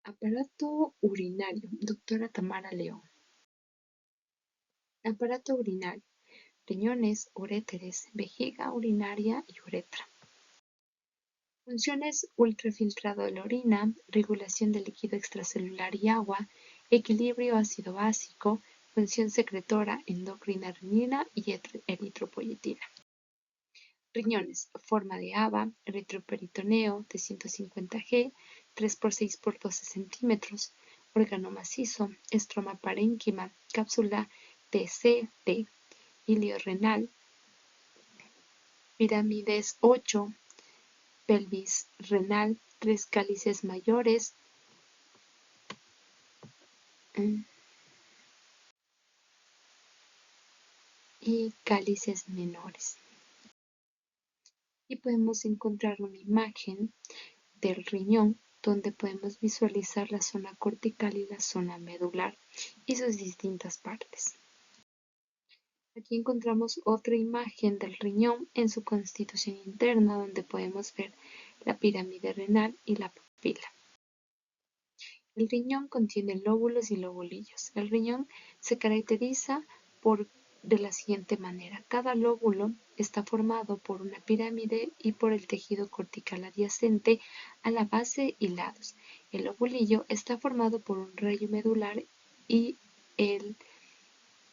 Aparato urinario, doctora Tamara León. Aparato urinario, riñones, uréteres, vejiga urinaria y uretra. Funciones: ultrafiltrado de la orina, regulación del líquido extracelular y agua, equilibrio ácido-básico, función secretora endocrina renina y eritropoyetina. Riñones: forma de haba, retroperitoneo de 150 G, 3×6×12 centímetros, órgano macizo, estroma parénquima, cápsula TC-T, hilio renal, pirámides 8, pelvis renal, 3 cálices mayores y cálices menores. Y podemos encontrar una imagen del riñón donde podemos visualizar la zona cortical y la zona medular y sus distintas partes. Aquí encontramos otra imagen del riñón en su constitución interna donde podemos ver la pirámide renal y la papila. El riñón contiene lóbulos y lobulillos. El riñón se caracteriza de la siguiente manera. Cada lóbulo está formado por una pirámide y por el tejido cortical adyacente a la base y lados. El lobulillo está formado por un rayo medular y el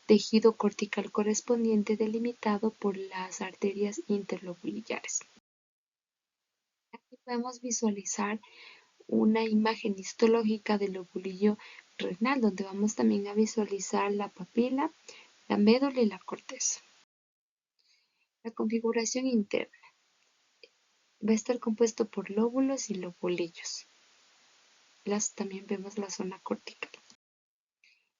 tejido cortical correspondiente delimitado por las arterias interlobulillares. Aquí podemos visualizar una imagen histológica del lobulillo renal, donde vamos también a visualizar la papila, la médula y la corteza. La configuración interna va a estar compuesto por lóbulos y lobulillos. También vemos la zona cortical.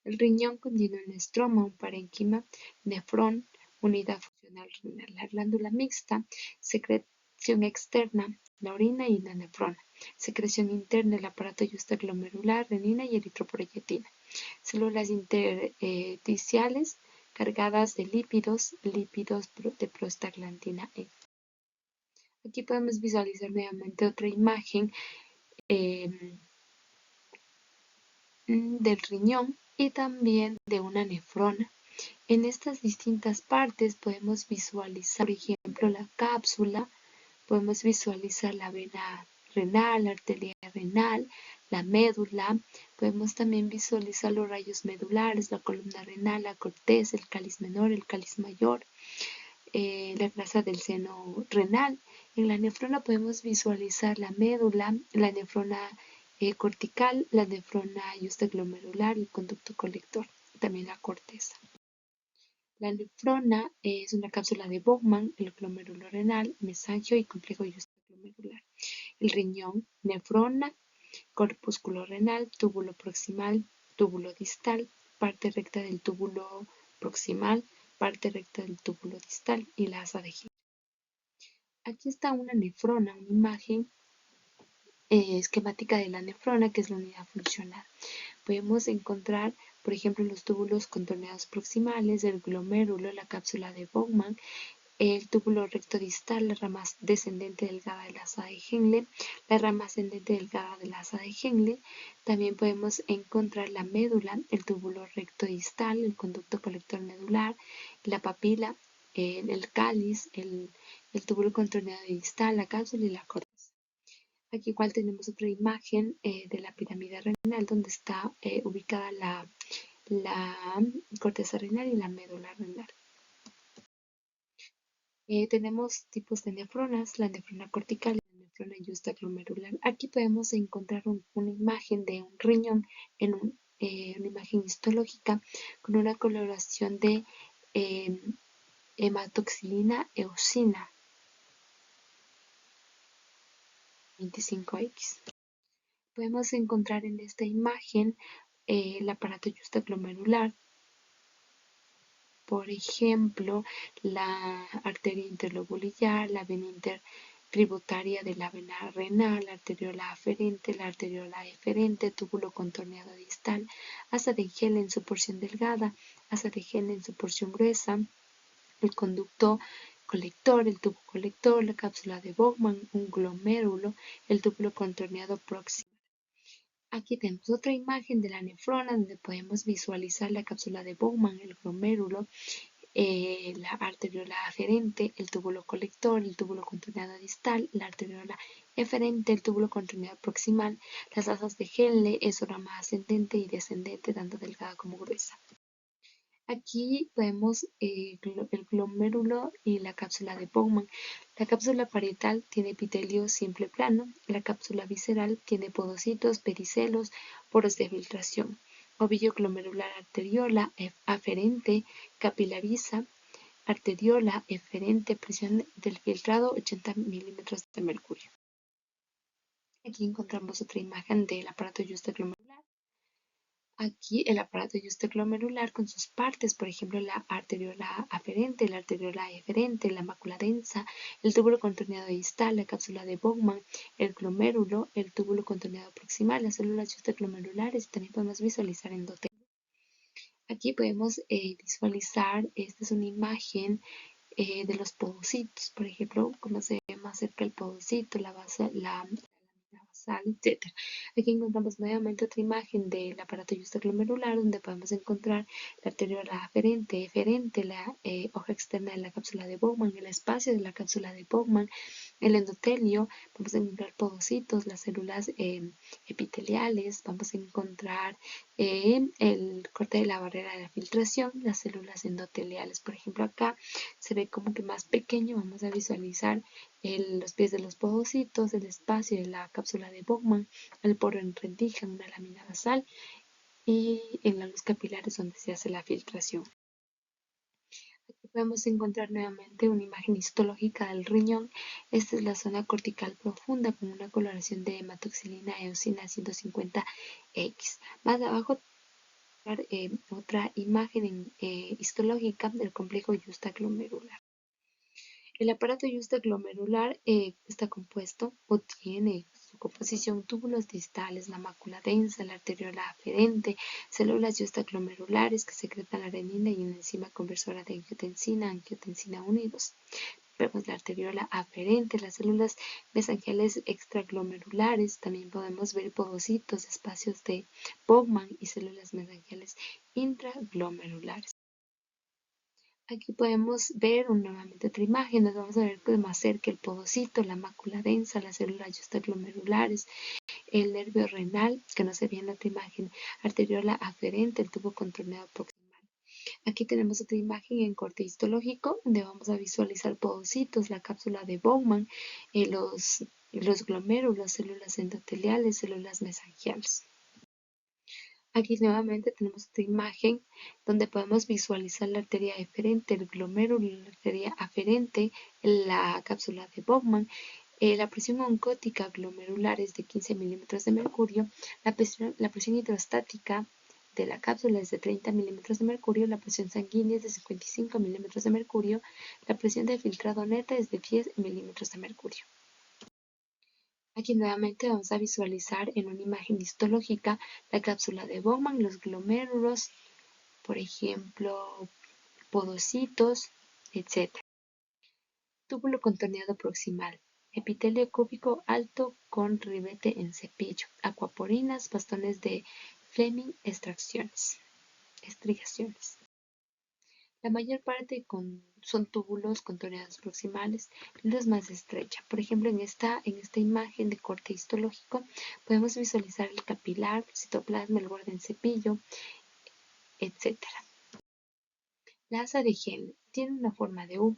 El riñón contiene un estroma, un parénquima, nefrón, unidad funcional renal. La glándula mixta, secreción externa, la orina y la nefrona. Secreción interna, el aparato justaglomerular, renina y eritropoyetina. Células intersticiales cargadas de lípidos de prostaglandina E. Aquí podemos visualizar nuevamente otra imagen del riñón y también de una nefrona. En estas distintas partes podemos visualizar, por ejemplo, la cápsula, podemos visualizar la vena renal, la arteria renal, la médula, podemos también visualizar los rayos medulares, la columna renal, la corteza, el cáliz menor, el cáliz mayor, la grasa del seno renal. En la nefrona podemos visualizar la médula, la nefrona cortical, la nefrona justaglomerular y el conducto colector, también la corteza. La nefrona es una cápsula de Bowman, el glomérulo renal, mesangio y complejo justaglomerular. El riñón, nefrona, corpúsculo renal, túbulo proximal, túbulo distal, parte recta del túbulo proximal, parte recta del túbulo distal y la asa de Henle. Aquí está una nefrona, una imagen esquemática de la nefrona, que es la unidad funcional. Podemos encontrar, por ejemplo, los túbulos contorneados proximales, el glomérulo, la cápsula de Bowman, el túbulo recto distal, la rama descendente delgada de la asa de Henle, la rama ascendente delgada de la asa de Henle. También podemos encontrar la médula, el túbulo recto distal, el conducto colector medular, la papila, el cáliz, el túbulo contorneado distal, la cápsula y la corteza. Aquí igual tenemos otra imagen de la pirámide renal donde está ubicada la corteza renal y la médula renal. Tenemos tipos de nefronas, la nefrona cortical y la nefrona justaglomerular. Aquí podemos encontrar una imagen de un riñón en una imagen histológica con una coloración de hematoxilina eosina 25X. Podemos encontrar en esta imagen el aparato justaglomerular, por ejemplo, la arteria interlobulillar, la vena intertributaria de la vena renal, la arteriola aferente, la arteriola eferente, túbulo contorneado distal, asa de Henle en su porción delgada, asa de Henle en su porción gruesa, el conducto colector, el tubo colector, la cápsula de Bowman, un glomérulo, el túbulo contorneado proximal. Aquí tenemos otra imagen de la nefrona donde podemos visualizar la cápsula de Bowman, el glomérulo, la arteriola aferente, el túbulo colector, el túbulo contorneado distal, la arteriola eferente, el túbulo contorneado proximal, las asas de Henle, es rama ascendente y descendente, tanto delgada como gruesa. Aquí vemos el glomérulo y la cápsula de Bowman. La cápsula parietal tiene epitelio simple plano. La cápsula visceral tiene podocitos, pericelos, poros de filtración. Ovillo glomerular arteriola aferente, capilariza, arteriola eferente, presión del filtrado 80 milímetros de mercurio. Aquí encontramos otra imagen del aparato glomerular. Aquí el aparato glomerular con sus partes, por ejemplo, la arteriola aferente, la arteriola eferente, la mácula densa, el túbulo contorneado distal, la cápsula de Bowman, el glomérulo, el túbulo contorneado proximal, las células glomerulares. También podemos visualizar endotelio. Aquí podemos visualizar, esta es una imagen de los podocitos, por ejemplo, como se ve más cerca el podocito, la base, la basal, etc. Aquí encontramos nuevamente otra imagen del aparato glomerular donde podemos encontrar la arteriola aferente, eferente, la hoja externa de la cápsula de Bowman, el espacio de la cápsula de Bowman, el endotelio, vamos a encontrar podocitos, las células epiteliales, vamos a encontrar el corte de la barrera de la filtración, las células endoteliales. Por ejemplo, acá se ve como que más pequeño, vamos a visualizar los pies de los podocitos, el espacio de la cápsula de Bowman, el poro en rendija, una lámina basal y en la luz capilar es donde se hace la filtración. Aquí podemos encontrar nuevamente una imagen histológica del riñón. Esta es la zona cortical profunda con una coloración de hematoxilina eosina 150X. Más abajo otra imagen histológica del complejo glomerular. El aparato glomerular está compuesto o tiene su composición túbulos distales, la mácula densa, la arteriola aferente, células glomerulares que secretan la arenina y una enzima conversora de angiotensina unidos. Vemos la arteriola aferente, las células mesangiales extraglomerulares, también podemos ver podocitos, espacios de Bowman y células mesangiales intraglomerulares. Aquí podemos ver nuevamente otra imagen, nos vamos a ver más cerca el podocito, la mácula densa, las células glomerulares, el nervio renal, que no se ve en la otra imagen, arteriola aferente, el tubo contorneado proximal. Aquí tenemos otra imagen en corte histológico, donde vamos a visualizar podocitos, la cápsula de Bowman, los glomérulos, células endoteliales, células mesangiales. Aquí nuevamente tenemos otra imagen donde podemos visualizar la arteria eferente, el glomérulo, la arteria aferente, la cápsula de Bowman, la presión oncótica glomerular es de 15 milímetros de mercurio, la presión hidrostática de la cápsula es de 30 milímetros de mercurio, la presión sanguínea es de 55 milímetros de mercurio, la presión de filtrado neta es de 10 milímetros de mercurio. Aquí nuevamente vamos a visualizar en una imagen histológica la cápsula de Bowman, los glomérulos, por ejemplo, podocitos, etc. Túbulo contorneado proximal. Epitelio cúbico alto con ribete en cepillo. Acuaporinas, bastones de Fleming, estriaciones. La mayor parte son túbulos contorneados proximales, los más estrecha. Por ejemplo, en esta imagen de corte histológico podemos visualizar el capilar, el citoplasma, el borde en cepillo, etc. La asa de Henle tiene una forma de U,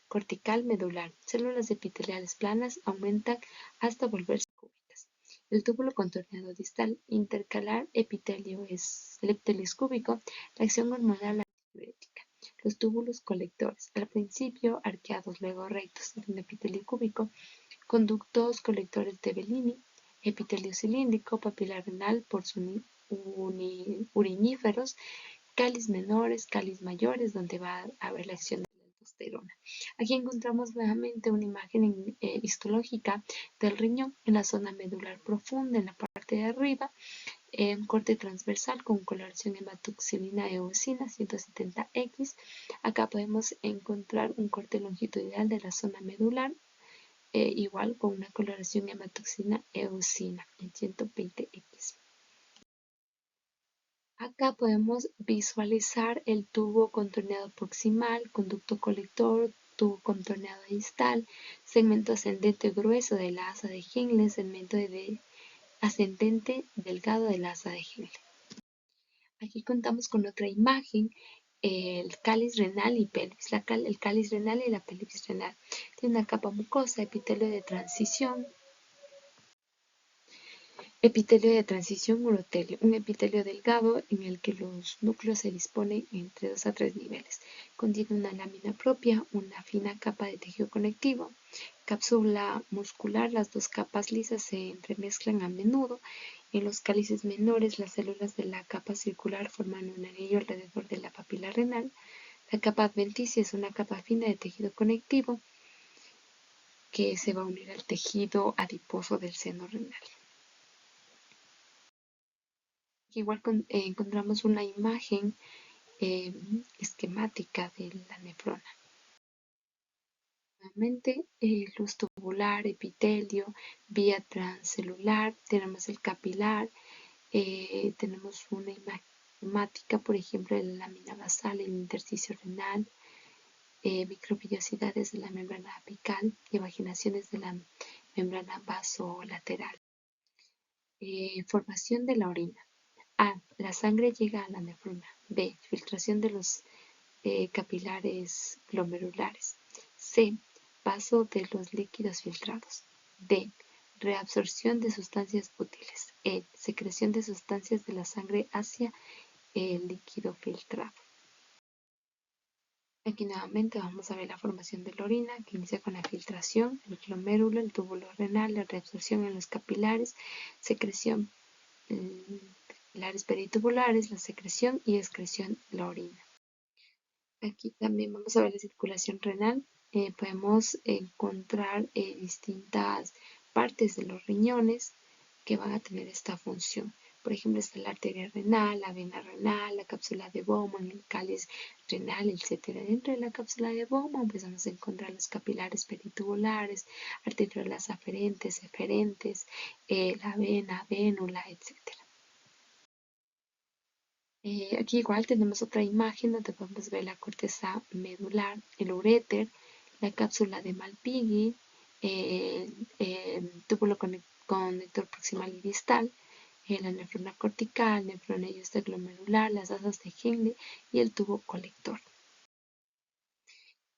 cortical medular. Células epiteliales planas aumentan hasta volverse cúbicas. El túbulo contorneado distal intercalar el epitelio es cúbico, la acción hormonal antidiurética. Los túbulos colectores, al principio arqueados, luego rectos, en un epitelio cúbico, conductos colectores de Bellini, epitelio cilíndrico, papilar renal por uriníferos, cáliz menores, cáliz mayores, donde va a haber la acción de la aldosterona. Aquí encontramos nuevamente una imagen histológica del riñón en la zona medular profunda, en la parte de arriba, un corte transversal con coloración hematoxilina eosina 170X. Acá podemos encontrar un corte longitudinal de la zona medular, igual con una coloración hematoxilina eosina en 120X. Acá podemos visualizar el tubo contorneado proximal, conducto colector, tubo contorneado distal, segmento ascendente grueso de la asa de Henle, segmento ascendente delgado de la asa de Henle. Aquí contamos con otra imagen, el cáliz renal y pelvis. El cáliz renal y la pelvis renal. Tiene una capa mucosa, epitelio de transición urotelio, un epitelio delgado en el que los núcleos se disponen entre 2 a 3 niveles. Contiene una lámina propia, una fina capa de tejido conectivo, cápsula muscular. Las dos capas lisas se entremezclan a menudo. En los cálices menores, las células de la capa circular forman un anillo alrededor de la papila renal. La capa adventicia es una capa fina de tejido conectivo que se va a unir al tejido adiposo del seno renal. Igual encontramos una imagen esquemática de la nefrona. Nuevamente, luz tubular, epitelio, vía transcelular, tenemos el capilar, tenemos una imagen esquemática, por ejemplo, de la lámina basal, el intersticio renal, microvillosidades de la membrana apical y vaginaciones de la membrana vasolateral. Formación de la orina. A. La sangre llega a la nefrona. B. Filtración de los capilares glomerulares. C. Paso de los líquidos filtrados. D. Reabsorción de sustancias útiles. E. Secreción de sustancias de la sangre hacia el líquido filtrado. Aquí nuevamente vamos a ver la formación de la orina, que inicia con la filtración, el glomérulo, el túbulo renal, la reabsorción en los capilares, secreción capilares peritubulares, la secreción y excreción de la orina. Aquí también vamos a ver la circulación renal. Podemos encontrar distintas partes de los riñones que van a tener esta función. Por ejemplo, está la arteria renal, la vena renal, la cápsula de Bowman, el cáliz renal, etc. Dentro de la cápsula de Bowman pues vamos a encontrar los capilares peritubulares, arteriolas aferentes, eferentes, la vena, vénula, etc. Aquí igual tenemos otra imagen donde podemos ver la corteza medular, el uréter, la cápsula de Malpighi, el túbulo conector proximal y distal, la nefrona cortical, nefrona glomerular, las asas de Henle y el tubo colector.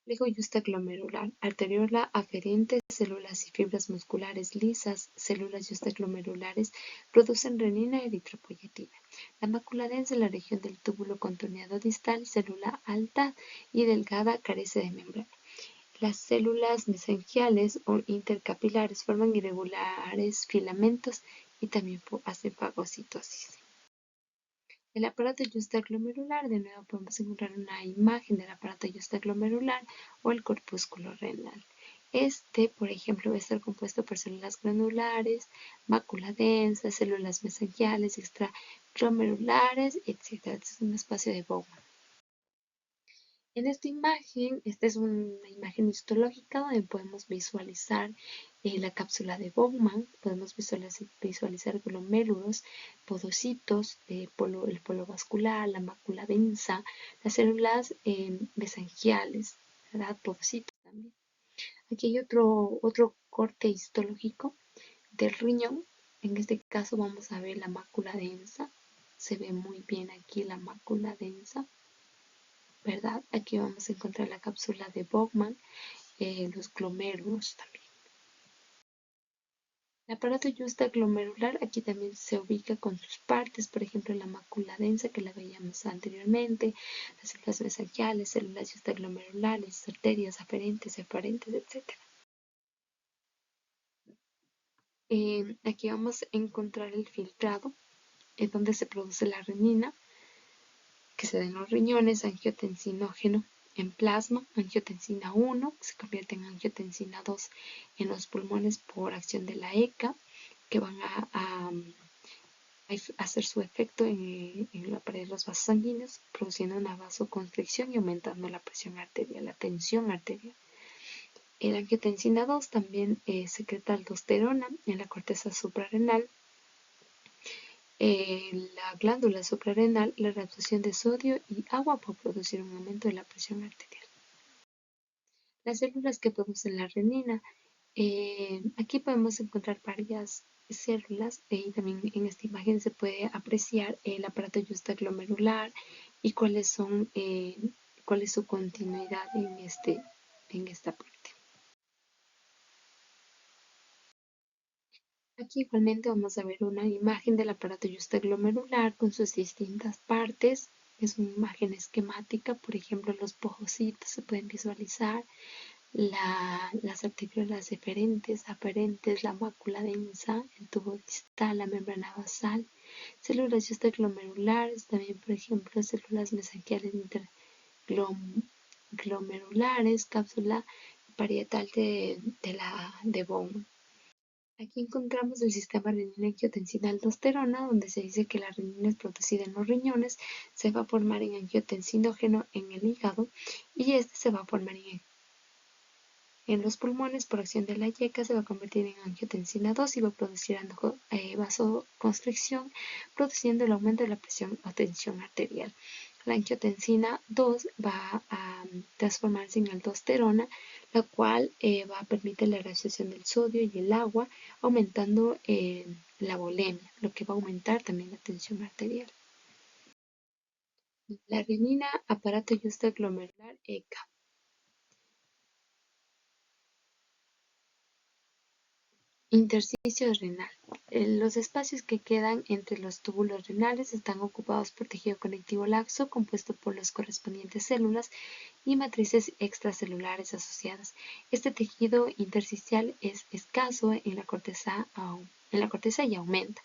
Plejo glomerular, arteriola aferente, células y fibras musculares lisas, células glomerulares producen renina y eritropoyetina. La mácula densa en la región del túbulo contorneado distal, célula alta y delgada, carece de membrana. Las células mesenquiales o intercapilares forman irregulares filamentos y también hacen fagocitosis. El aparato yuxtaglomerular, de nuevo podemos encontrar una imagen del aparato yuxtaglomerular o el corpúsculo renal. Este, por ejemplo, va a estar compuesto por células granulares, mácula densa, células mesenquiales, extraglomerulares, etc. Este es un espacio de Bowman. En esta imagen, esta es una imagen histológica donde podemos visualizar la cápsula de Bowman, podemos visualizar glomérulos, podocitos, el polo vascular, la mácula densa, las células mesangiales, ¿verdad? Podocitos también. Aquí hay otro corte histológico del riñón. En este caso vamos a ver la mácula densa. Se ve muy bien aquí la mácula densa, ¿verdad? Aquí vamos a encontrar la cápsula de Bowman, los glomérulos también. El aparato yuxtaglomerular aquí también se ubica con sus partes, por ejemplo la mácula densa que la veíamos anteriormente, las células mesangiales, células yuxtaglomerulares, arterias aferentes, eferentes, etc. Aquí vamos a encontrar el filtrado, es donde se produce la renina, que se da en los riñones, angiotensinógeno en plasma, angiotensina 1, que se convierte en angiotensina 2 en los pulmones por acción de la ECA, que van a hacer su efecto en la pared de los vasos sanguíneos, produciendo una vasoconstricción y aumentando la presión arterial, la tensión arterial. El angiotensina 2 también secreta aldosterona en la corteza suprarrenal la glándula suprarrenal, la reabsorción de sodio y agua puede producir un aumento de la presión arterial. Las células que producen la renina, aquí podemos encontrar varias células y también en esta imagen se puede apreciar el aparato justaglomerular y cuál es su continuidad en esta parte. Aquí igualmente vamos a ver una imagen del aparato justaglomerular con sus distintas partes. Es una imagen esquemática, por ejemplo, los pojocitos se pueden visualizar, las arteriolas deferentes, aferentes, la mácula densa, el tubo distal, la membrana basal, células justaglomerulares, también, por ejemplo, células mesanquiales interglomerulares, cápsula parietal de Bowman. Aquí encontramos el sistema renina-angiotensina-aldosterona, donde se dice que la renina es producida en los riñones, se va a formar en angiotensinógeno en el hígado y este se va a formar en los pulmones por acción de la yeca, se va a convertir en angiotensina 2 y va a producir vasoconstricción, produciendo el aumento de la presión o tensión arterial. La angiotensina 2 va a transformarse en aldosterona, la cual va a permitir la reabsorción del sodio y el agua, aumentando la volemia, lo que va a aumentar también la tensión arterial. La renina, aparato justaglomerular ECA. Intersticio renal. Los espacios que quedan entre los túbulos renales están ocupados por tejido conectivo laxo compuesto por las correspondientes células y matrices extracelulares asociadas. Este tejido intersticial es escaso en la corteza y aumenta.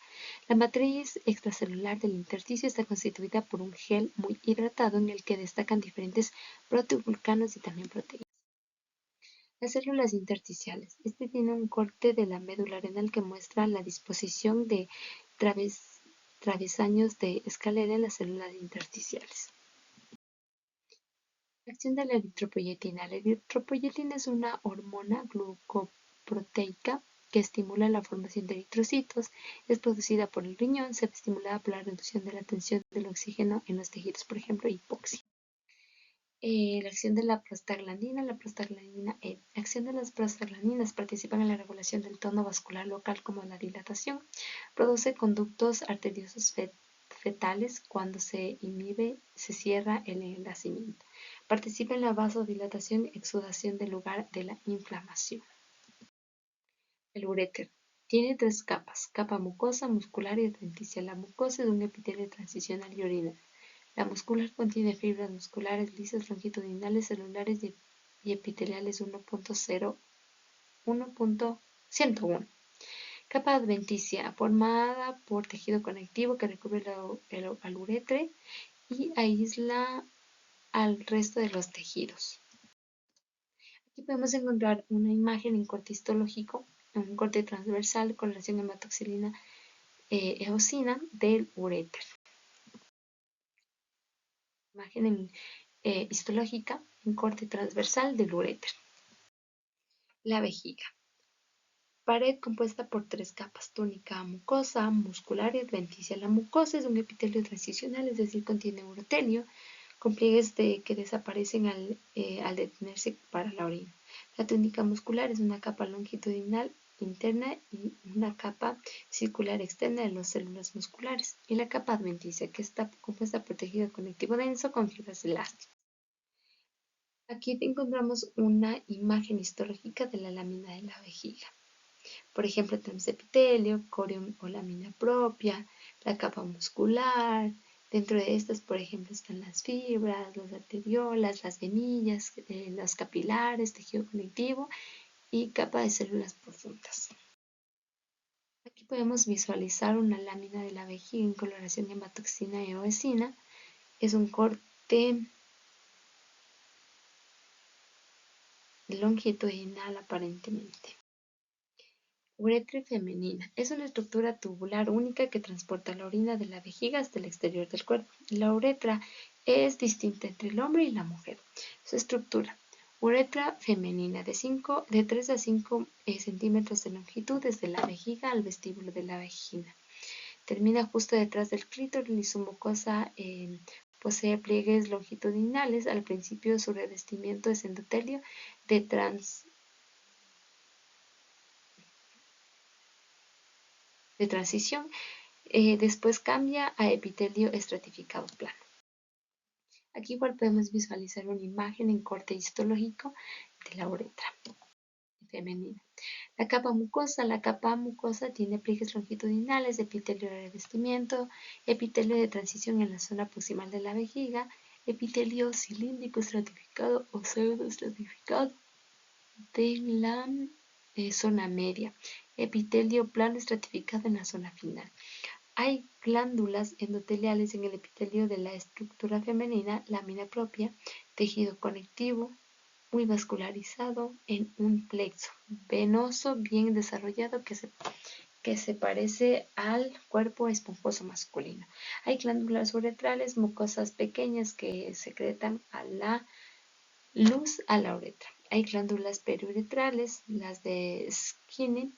La matriz extracelular del intersticio está constituida por un gel muy hidratado en el que destacan diferentes proteoglucanos y también proteínas. Las células intersticiales. Este tiene un corte de la médula renal que muestra la disposición de travesaños de escalera en las células intersticiales. Acción de la eritropoyetina. La eritropoyetina es una hormona glucoproteica que estimula la formación de eritrocitos, es producida por el riñón, se ve estimulada por la reducción de la tensión del oxígeno en los tejidos, por ejemplo, hipoxia. La acción de la prostaglandina. La acción de las prostaglandinas participan en la regulación del tono vascular local como la dilatación. Produce conductos arteriosos fetales. Cuando se inhibe, se cierra el enlazamiento. Participa en la vasodilatación, exudación del lugar de la inflamación. El uréter. Tiene tres capas: capa mucosa, muscular y adventicia. La mucosa es un epitelio transicional y orina. La muscular contiene fibras musculares lisas longitudinales, celulares y epiteliales 1.101. Capa adventicia, formada por tejido conectivo que recubre al uretre y aísla al resto de los tejidos. Aquí podemos encontrar una imagen en corte histológico, un corte transversal con relación hematoxilina eosina del uréter. Imagen histológica en corte transversal del uréter. La vejiga. Pared compuesta por tres capas: túnica mucosa, muscular y adventicia. La mucosa es un epitelio transicional, es decir, contiene urotelio, con pliegues que desaparecen al detenerse para la orina. La túnica muscular es una capa longitudinal interna y una capa circular externa de las células musculares. Y la capa adventicia, que está compuesta por tejido conectivo denso con fibras elásticas. Aquí encontramos una imagen histológica de la lámina de la vejiga. Por ejemplo, tenemos epitelio, corium o lámina propia, la capa muscular. Dentro de estas, por ejemplo, están las fibras, las arteriolas, las venillas, los capilares, tejido conectivo y capa de células profundas. Aquí podemos visualizar una lámina de la vejiga en coloración hematoxina y eosina. Es un corte longitudinal aparentemente. Uretra femenina. Es una estructura tubular única que transporta la orina de la vejiga hasta el exterior del cuerpo. La uretra es distinta entre el hombre y la mujer. Su estructura. Uretra femenina de 3 a 5 centímetros de longitud desde la vejiga al vestíbulo de la vagina. Termina justo detrás del clítoris y su mucosa posee pliegues longitudinales. Al principio su revestimiento es endotelio de transición, después cambia a epitelio estratificado plano. Aquí igual podemos visualizar una imagen en corte histológico de la uretra femenina. La capa mucosa tiene pliegues longitudinales, epitelio de revestimiento, epitelio de transición en la zona proximal de la vejiga, epitelio cilíndrico estratificado o pseudoestratificado de la zona media, epitelio plano estratificado en la zona final. Hay glándulas endoteliales en el epitelio de la estructura femenina, lámina propia, tejido conectivo, muy vascularizado en un plexo venoso bien desarrollado que se parece al cuerpo esponjoso masculino. Hay glándulas uretrales, mucosas pequeñas que secretan a la luz a la uretra. Hay glándulas periuretrales, las de Skinner,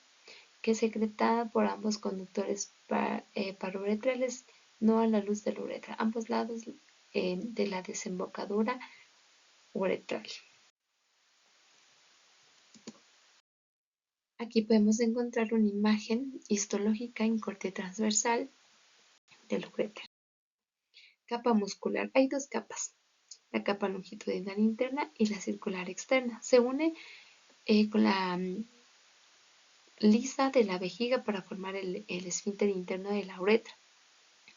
que secretada por ambos conductores paruretrales, no a la luz de la uretra, ambos lados de la desembocadura uretral. Aquí podemos encontrar una imagen histológica en corte transversal del ureter. Capa muscular. Hay dos capas, la capa longitudinal interna y la circular externa. Se une con la lisa de la vejiga para formar el esfínter interno de la uretra.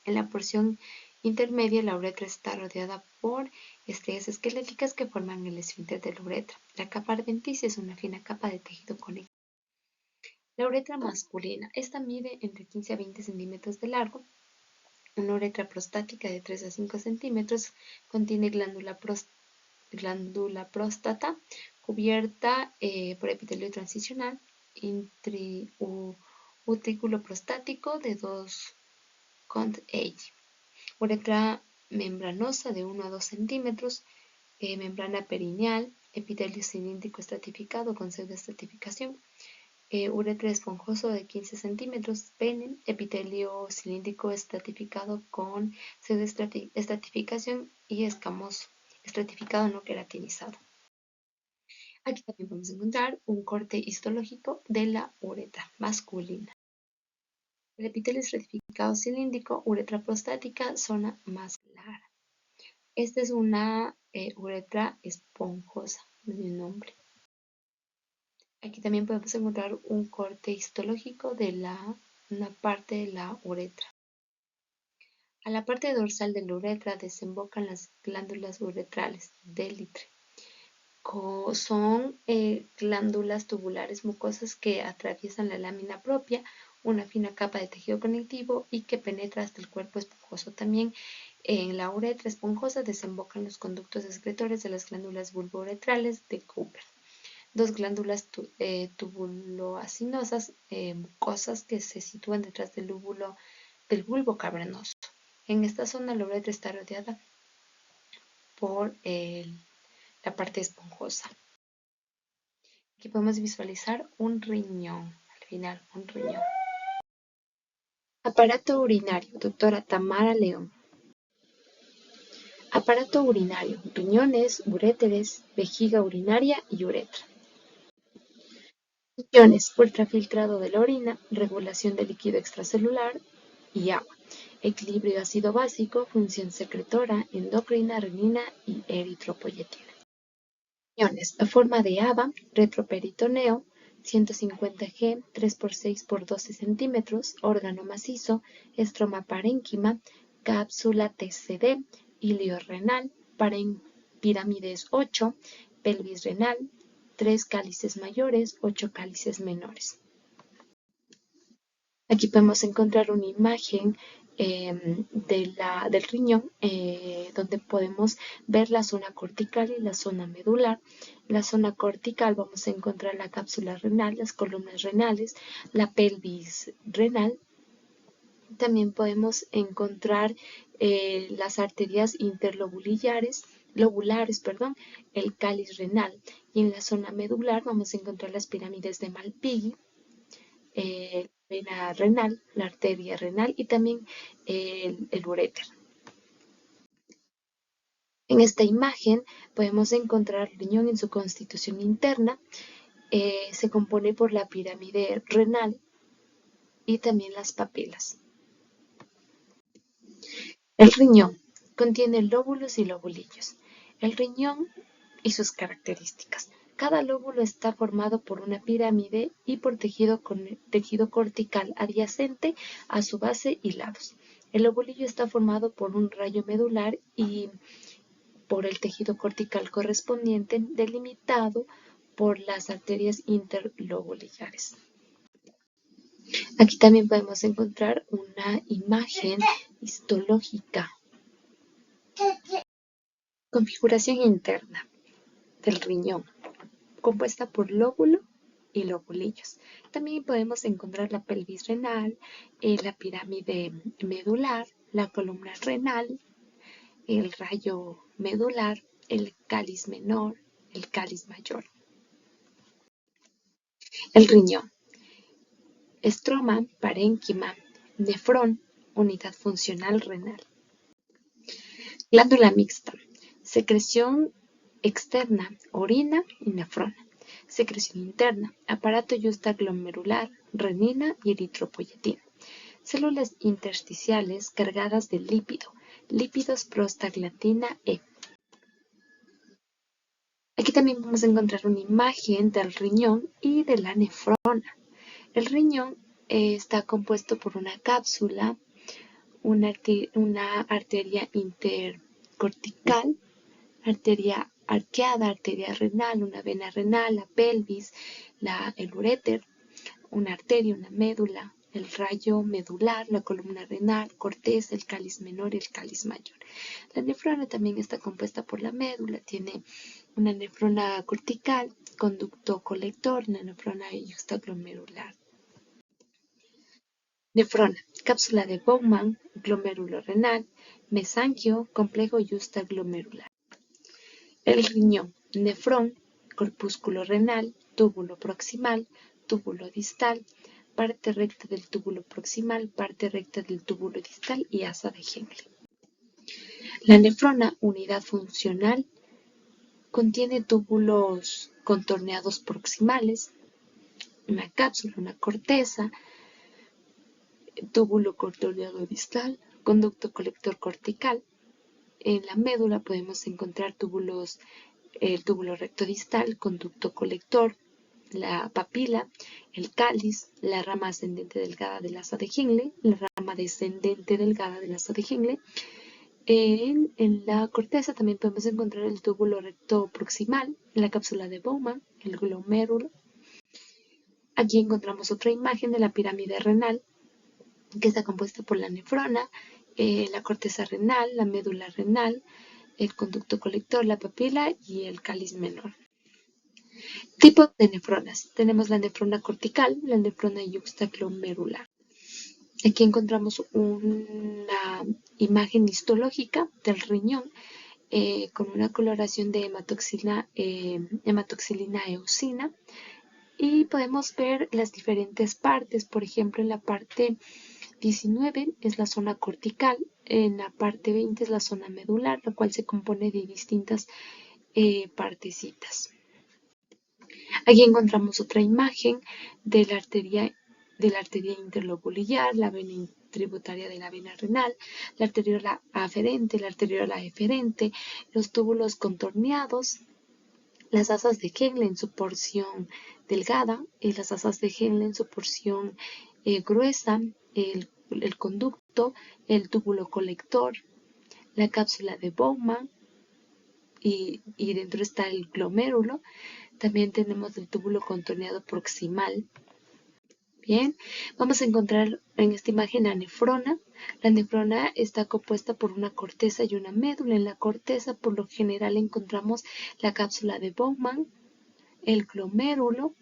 En la porción intermedia, la uretra está rodeada por estrellas esqueléticas que forman el esfínter de la uretra. La capa adventicia es una fina capa de tejido conectivo. La uretra masculina. Esta mide entre 15 a 20 centímetros de largo. Una uretra prostática de 3 a 5 centímetros. Contiene glándula próstata cubierta por epitelio transicional, utrículo prostático de 2 cont-H. Uretra membranosa de 1 a 2 centímetros. Membrana perineal, epitelio cilíndrico estratificado con pseudoestratificación. Uretra esponjoso de 15 centímetros, pene, epitelio cilíndrico estratificado con pseudoestratificación y escamoso, estratificado no queratinizado. Aquí también podemos encontrar un corte histológico de la uretra masculina. El epitelio estratificado cilíndrico, uretra prostática, zona más clara. Esta es una uretra esponjosa, de nombre. Aquí también podemos encontrar un corte histológico de una parte de la uretra. A la parte dorsal de la uretra desembocan las glándulas uretrales del litre. Son glándulas tubulares mucosas que atraviesan la lámina propia, una fina capa de tejido conectivo y que penetra hasta el cuerpo esponjoso. También en la uretra esponjosa desembocan los conductos excretores de las glándulas bulbouretrales de Cooper. Dos glándulas tubuloacinosas mucosas que se sitúan detrás del bulbo cavernoso. En esta zona la uretra está rodeada por la parte esponjosa. Aquí podemos visualizar un riñón, al final un riñón. Aparato urinario, doctora Tamara León. Aparato urinario, riñones, uréteres, vejiga urinaria y uretra. Funciones: ultrafiltrado de la orina, regulación del líquido extracelular y agua, equilibrio ácido-básico, función secretora, endocrina, renina y eritropoyetina. Funciones: forma de haba, retroperitoneo, 150 G, 3x6x12 centímetros, órgano macizo, estroma parénquima, cápsula TCD, ilio renal, pirámides 8, pelvis renal, 3 cálices mayores, 8 cálices menores. Aquí podemos encontrar una imagen del riñón donde podemos ver la zona cortical y la zona medular. En la zona cortical vamos a encontrar la cápsula renal, las columnas renales, la pelvis renal. También podemos encontrar las arterias interlobulares, el cáliz renal. Y en la zona medular vamos a encontrar las pirámides de Malpighi, vena renal, la arteria renal y también el uréter. En esta imagen podemos encontrar el riñón en su constitución interna. Se compone por la pirámide renal y también las papilas. El riñón contiene lóbulos y lobulillos. El riñón y sus características. Cada lóbulo está formado por una pirámide y por tejido cortical adyacente a su base y lados. El lobulillo está formado por un rayo medular y por el tejido cortical correspondiente delimitado por las arterias interlobulillares. Aquí también podemos encontrar una imagen histológica. Configuración interna del riñón, compuesta por lóbulo y lobulillos. También podemos encontrar la pelvis renal, la pirámide medular, la columna renal, el rayo medular, el cáliz menor, el cáliz mayor. El riñón. Estroma, parénquima, nefrón, unidad funcional renal. Glándula mixta. Secreción externa, orina y nefrona. Secreción interna, aparato yuxtaglomerular, renina y eritropoyetina. Células intersticiales cargadas de lípido, lípidos prostaglandina E. Aquí también vamos a encontrar una imagen del riñón y de la nefrona. El riñón está compuesto por una cápsula, una arteria intercortical, arteria arqueada, arteria renal, una vena renal, la pelvis, el uréter, una arteria, una médula, el rayo medular, la columna renal, corteza, el cáliz menor y el cáliz mayor. La nefrona también está compuesta por la médula, tiene una nefrona cortical, conducto colector, una nefrona yuxtaglomerular. Nefrona, cápsula de Bowman, glomérulo renal, mesanquio, complejo yuxtaglomerular. El riñón, nefrón, corpúsculo renal, túbulo proximal, túbulo distal, parte recta del túbulo proximal, parte recta del túbulo distal y asa de Henle. La nefrona, unidad funcional, contiene túbulos contorneados proximales, una cápsula, una corteza, túbulo contorneado distal, conducto colector cortical. En la médula podemos encontrar el túbulo recto distal, conducto colector, la papila, el cáliz, la rama ascendente delgada del asa de Henle, la rama descendente delgada del asa de Henle. En la corteza también podemos encontrar el túbulo recto proximal, la cápsula de Bowman, el glomérulo. Aquí encontramos otra imagen de la pirámide renal, que está compuesta por la nefrona, la corteza renal, la médula renal, el conducto colector, la papila y el cáliz menor. Tipos de nefronas. Tenemos la nefrona cortical, la nefrona yuxtaglomerular. Aquí encontramos una imagen histológica del riñón con una coloración de hematoxilina eosina y podemos ver las diferentes partes. Por ejemplo, en la parte 19 es la zona cortical, en la parte 20 es la zona medular, la cual se compone de distintas partecitas. Aquí encontramos otra imagen de la arteria interlobulillar, la vena tributaria de la vena renal, la arteriola aferente, la arteriola eferente, los túbulos contorneados, las asas de Henle en su porción delgada y las asas de Henle en su porción gruesa, el conducto, el túbulo colector, la cápsula de Bowman y dentro está el glomérulo. También tenemos el túbulo contorneado proximal. Bien, vamos a encontrar en esta imagen la nefrona. La nefrona está compuesta por una corteza y una médula. En la corteza, por lo general, encontramos la cápsula de Bowman, el glomérulo,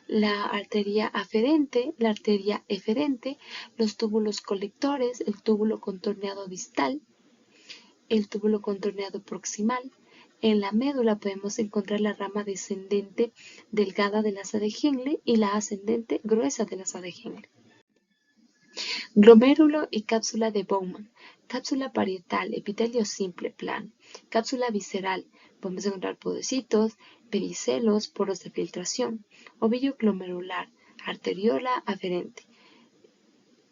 la arteria aferente, la arteria eferente, los túbulos colectores, el túbulo contorneado distal, el túbulo contorneado proximal. En la médula podemos encontrar la rama descendente delgada del asa de Henle y la ascendente gruesa del asa de Henle. Glomérulo y cápsula de Bowman. Cápsula parietal, epitelio simple, plano. Cápsula visceral, podemos encontrar podocitos, pedicelos, poros de filtración. Ovillo glomerular, arteriola aferente.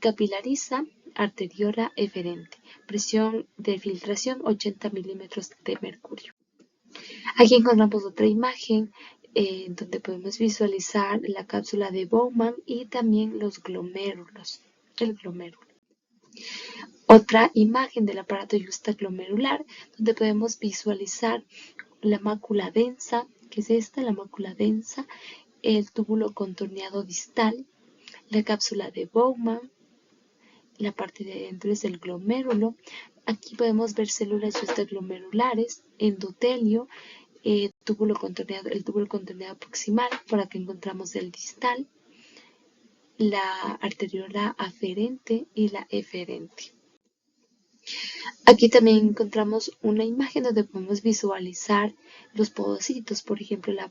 Capilariza, arteriola eferente. Presión de filtración 80 milímetros de mercurio. Aquí encontramos otra imagen donde podemos visualizar la cápsula de Bowman y también los glomérulos, el glomérulo. Otra imagen del aparato justaglomerular donde podemos visualizar la mácula densa, que es esta, la mácula densa, el túbulo contorneado distal, la cápsula de Bowman, la parte de adentro es el glomérulo. Aquí podemos ver células justaglomerulares, endotelio, el túbulo contorneado proximal, por aquí encontramos el distal, la arteriola aferente y la eferente. Aquí también encontramos una imagen donde podemos visualizar los podocitos, por ejemplo, la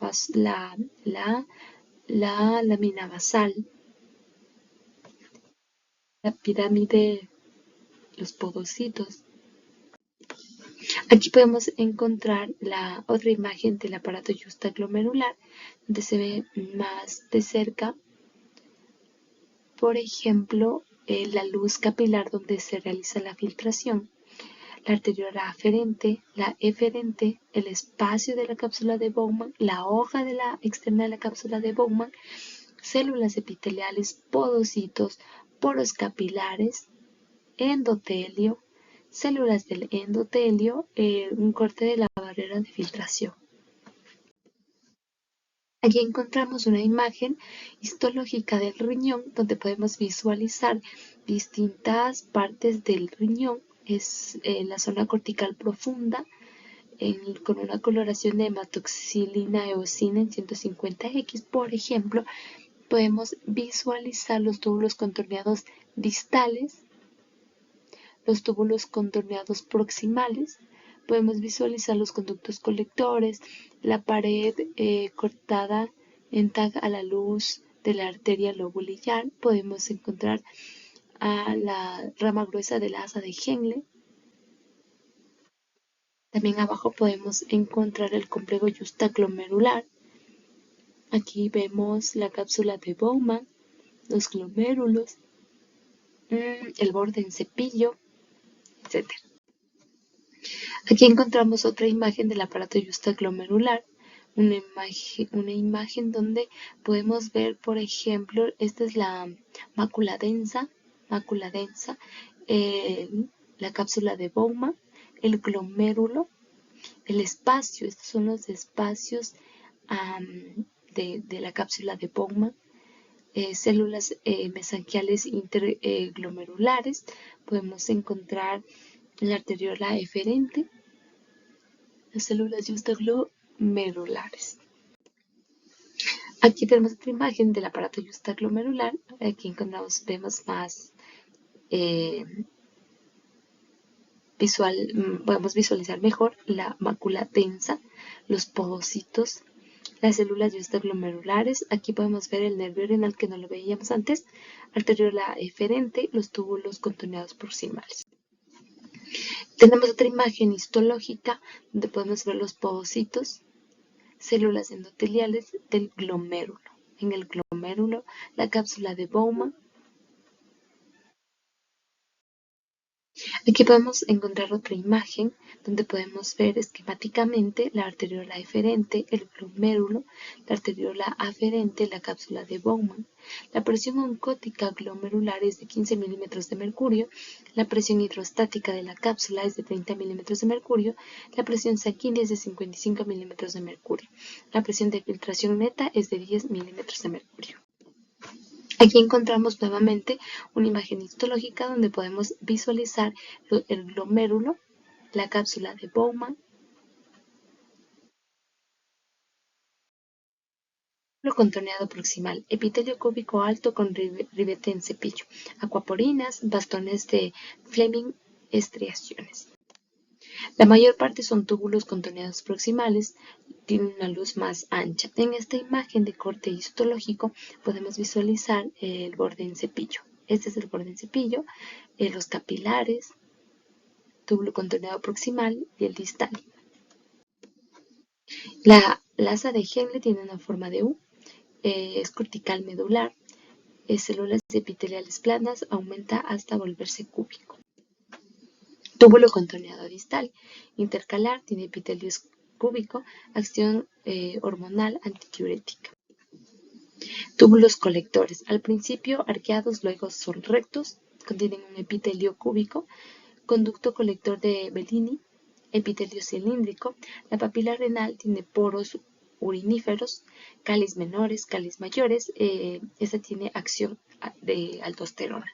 lámina basal, la pirámide, los podocitos. Aquí podemos encontrar la otra imagen del aparato justaglomerular, donde se ve más de cerca, por ejemplo, la luz capilar donde se realiza la filtración, la arteriola aferente, la eferente, el espacio de la cápsula de Bowman, la hoja de la externa de la cápsula de Bowman, células epiteliales, podocitos, poros capilares, endotelio, células del endotelio, un corte de la barrera de filtración. Aquí encontramos una imagen histológica del riñón donde podemos visualizar distintas partes del riñón. Es la zona cortical profunda con una coloración de hematoxilina eosina en 150X. Por ejemplo, podemos visualizar los túbulos contorneados distales, los túbulos contorneados proximales. Podemos visualizar los conductos colectores, la pared cortada en tag a la luz de la arteria lobulillar. Podemos encontrar a la rama gruesa del asa de Henle. También abajo podemos encontrar el complejo justaglomerular. Aquí vemos la cápsula de Bowman, los glomérulos, el borde en cepillo, etc. Aquí encontramos otra imagen del aparato justaglomerular, una imagen donde podemos ver, por ejemplo, esta es la mácula densa, la cápsula de Bowman, el glomérulo, el espacio, estos son los espacios de la cápsula de Bowman, células mesangiales interglomerulares, podemos encontrar la arteriola eferente, las células justaglomerulares. Aquí tenemos otra imagen del aparato justaglomerular. Aquí vemos más podemos visualizar mejor la mácula densa, los podocitos, las células justaglomerulares. Aquí podemos ver el nervio renal que no lo veíamos antes, arteriola eferente, los túbulos contorneados proximales. Tenemos otra imagen histológica donde podemos ver los podocitos, células endoteliales del glomérulo. En el glomérulo, la cápsula de Bowman. Aquí podemos encontrar otra imagen donde podemos ver esquemáticamente la arteriola eferente, el glomérulo, la arteriola aferente, la cápsula de Bowman. La presión oncótica glomerular es de 15 milímetros de mercurio, la presión hidrostática de la cápsula es de 30 milímetros de mercurio, la presión sanguínea es de 55 milímetros de mercurio, la presión de filtración neta es de 10 milímetros de mercurio. Aquí encontramos nuevamente una imagen histológica donde podemos visualizar el glomérulo, la cápsula de Bowman, lo contorneado proximal, epitelio cúbico alto con ribete en cepillo, acuaporinas, bastones de Fleming, estriaciones. La mayor parte son túbulos contorneados proximales, tienen una luz más ancha. En esta imagen de corte histológico podemos visualizar el borde en cepillo. Este es el cepillo, los capilares, túbulo contorneado proximal y el distal. La asa de Henle tiene una forma de U, es cortical medular, células epiteliales planas, aumenta hasta volverse cúbico. Túbulo contorneado distal, intercalar, tiene epitelio cúbico, acción hormonal antidiurética. Túbulos colectores, al principio arqueados, luego son rectos, contienen un epitelio cúbico, conducto colector de Bellini, epitelio cilíndrico. La papila renal tiene poros uriníferos, cáliz menores, cáliz mayores. Esta tiene acción de aldosterona.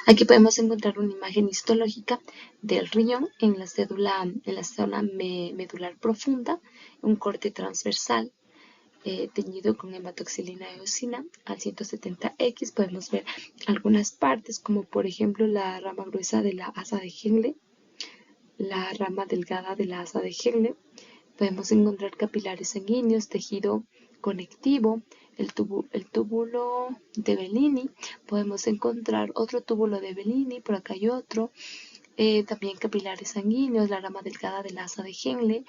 Aquí podemos encontrar una imagen histológica del riñón en la zona medular profunda, un corte transversal teñido con hematoxilina eosina al 170X. Podemos ver algunas partes, como por ejemplo la rama gruesa de la asa de Henle, la rama delgada de la asa de Henle. Podemos encontrar capilares sanguíneos, tejido conectivo, el túbulo de Bellini. Podemos encontrar otro túbulo de Bellini, por acá hay otro. También capilares sanguíneos, la rama delgada de la asa de Henle,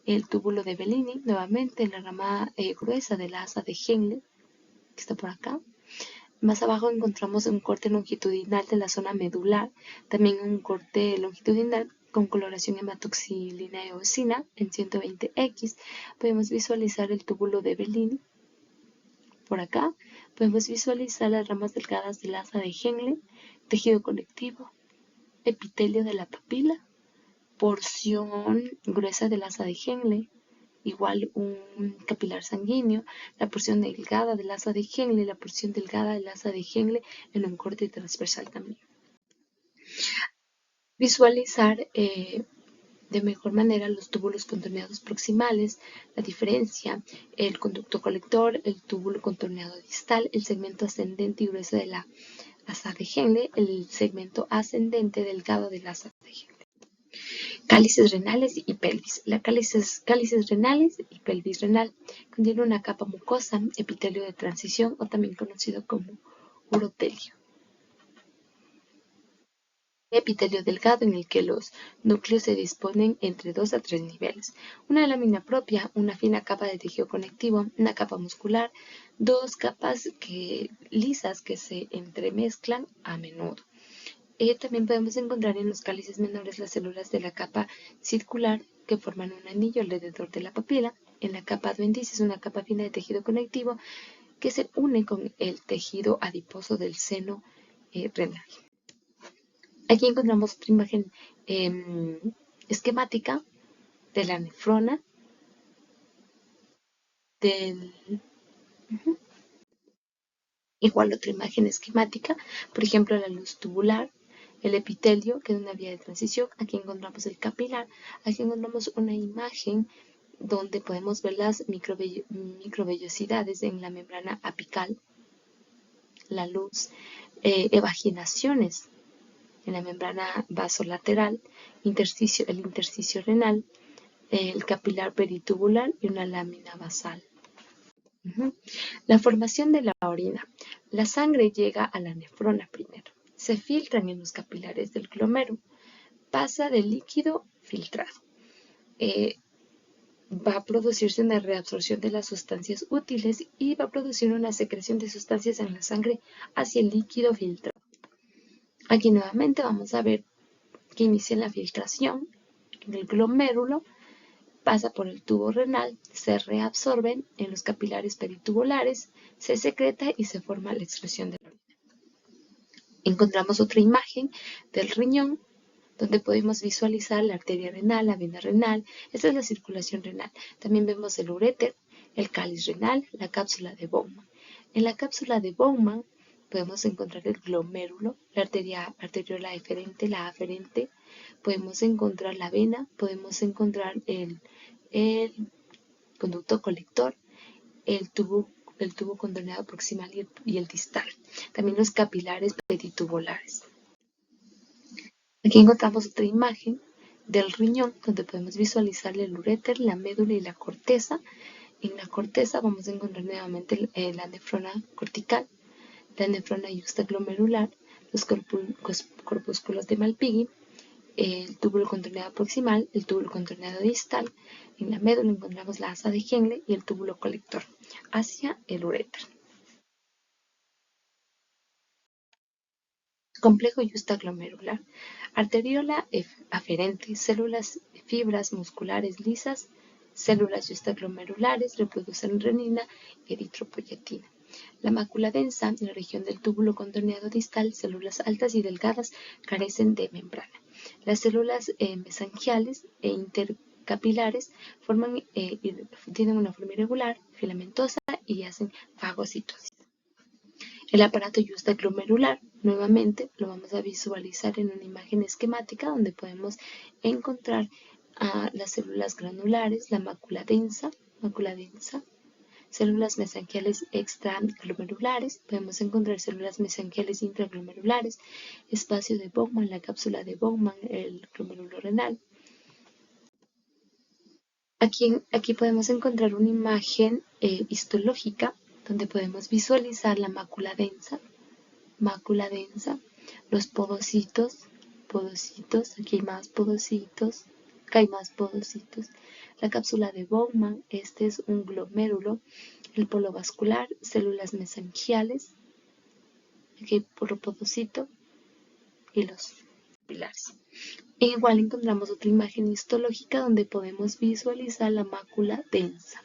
el túbulo de Bellini, nuevamente la rama gruesa de la asa de Henle, que está por acá. Más abajo encontramos un corte longitudinal de la zona medular, también un corte longitudinal con coloración hematoxilina eosina en 120X. Podemos visualizar el túbulo de Bellini. Por acá podemos visualizar las ramas delgadas del asa de Henle, tejido conectivo, epitelio de la papila, porción gruesa del asa de Henle, igual un capilar sanguíneo, la porción delgada del asa de Henle, la porción delgada del asa de Henle en un corte transversal también. Visualizar de mejor manera los túbulos contorneados proximales, la diferencia, el conducto colector, el túbulo contorneado distal, el segmento ascendente y grueso de la asa de Henle, el segmento ascendente delgado del asa de Henle. Cálices renales y pelvis. La cálices renales y pelvis renal contiene una capa mucosa, epitelio de transición o también conocido como urotelio. Epitelio delgado en el que los núcleos se disponen entre 2 a 3 niveles. Una lámina propia, una fina capa de tejido conectivo, una capa muscular, dos capas lisas que se entremezclan a menudo. También podemos encontrar en los cálices menores las células de la capa circular que forman un anillo alrededor de la papila. En la capa adventicia es una capa fina de tejido conectivo que se une con el tejido adiposo del seno renal. Aquí encontramos otra imagen esquemática de la nefrona, igual otra imagen esquemática, por ejemplo la luz tubular, el epitelio, que es una vía de transición. Aquí encontramos el capilar. Aquí encontramos una imagen donde podemos ver las microvellosidades en la membrana apical, la luz, evaginaciones en la membrana vasolateral, el intersticio renal, el capilar peritubular y una lámina basal. La formación de la orina. La sangre llega a la nefrona primero. Se filtran en los capilares del glomérulo. Pasa del líquido filtrado. Va a producirse una reabsorción de las sustancias útiles y va a producir una secreción de sustancias en la sangre hacia el líquido filtrado. Aquí nuevamente vamos a ver que inicia la filtración en el glomérulo, pasa por el tubo renal, se reabsorben en los capilares peritubulares, se secreta y se forma la excreción de la orina. Encontramos otra imagen del riñón donde podemos visualizar la arteria renal, la vena renal. Esta es la circulación renal. También vemos el uréter, el cáliz renal, la cápsula de Bowman. En la cápsula de Bowman podemos encontrar el glomérulo, la arteriola eferente, la aferente. Podemos encontrar la vena, podemos encontrar el conducto colector, el tubo contorneado proximal y el distal. También los capilares peritubulares. Aquí encontramos otra imagen del riñón donde podemos visualizar el uréter, la médula y la corteza. En la corteza vamos a encontrar nuevamente la nefrona cortical. la nefrona justa glomerular, los corpúsculos de Malpighi, el túbulo contorneado proximal, el túbulo contorneado distal. En la médula encontramos la asa de Henle y el túbulo colector hacia el uréter. Complejo justaglomerular. Arteriola aferente, células fibras musculares lisas, células justaglomerulares reproducen renina y eritropoyetina. La mácula densa, en la región del túbulo contorneado distal, células altas y delgadas carecen de membrana. Las células mesangiales e intercapilares tienen una forma irregular, filamentosa y hacen fagocitosis. El aparato justaglomerular, nuevamente, lo vamos a visualizar en una imagen esquemática donde podemos encontrar las células granulares, la mácula densa, células mesangiales extraglomerulares, podemos encontrar células mesangiales intraglomerulares, espacio de Bowman, la cápsula de Bowman, el glomérulo renal. Aquí podemos encontrar una imagen histológica donde podemos visualizar la mácula densa, los podocitos, aquí hay más podocitos, la cápsula de Bowman, este es un glomérulo, el polo vascular, células mesangiales, aquí hay polo podocito y los pilares. E igual encontramos otra imagen histológica donde podemos visualizar la mácula densa.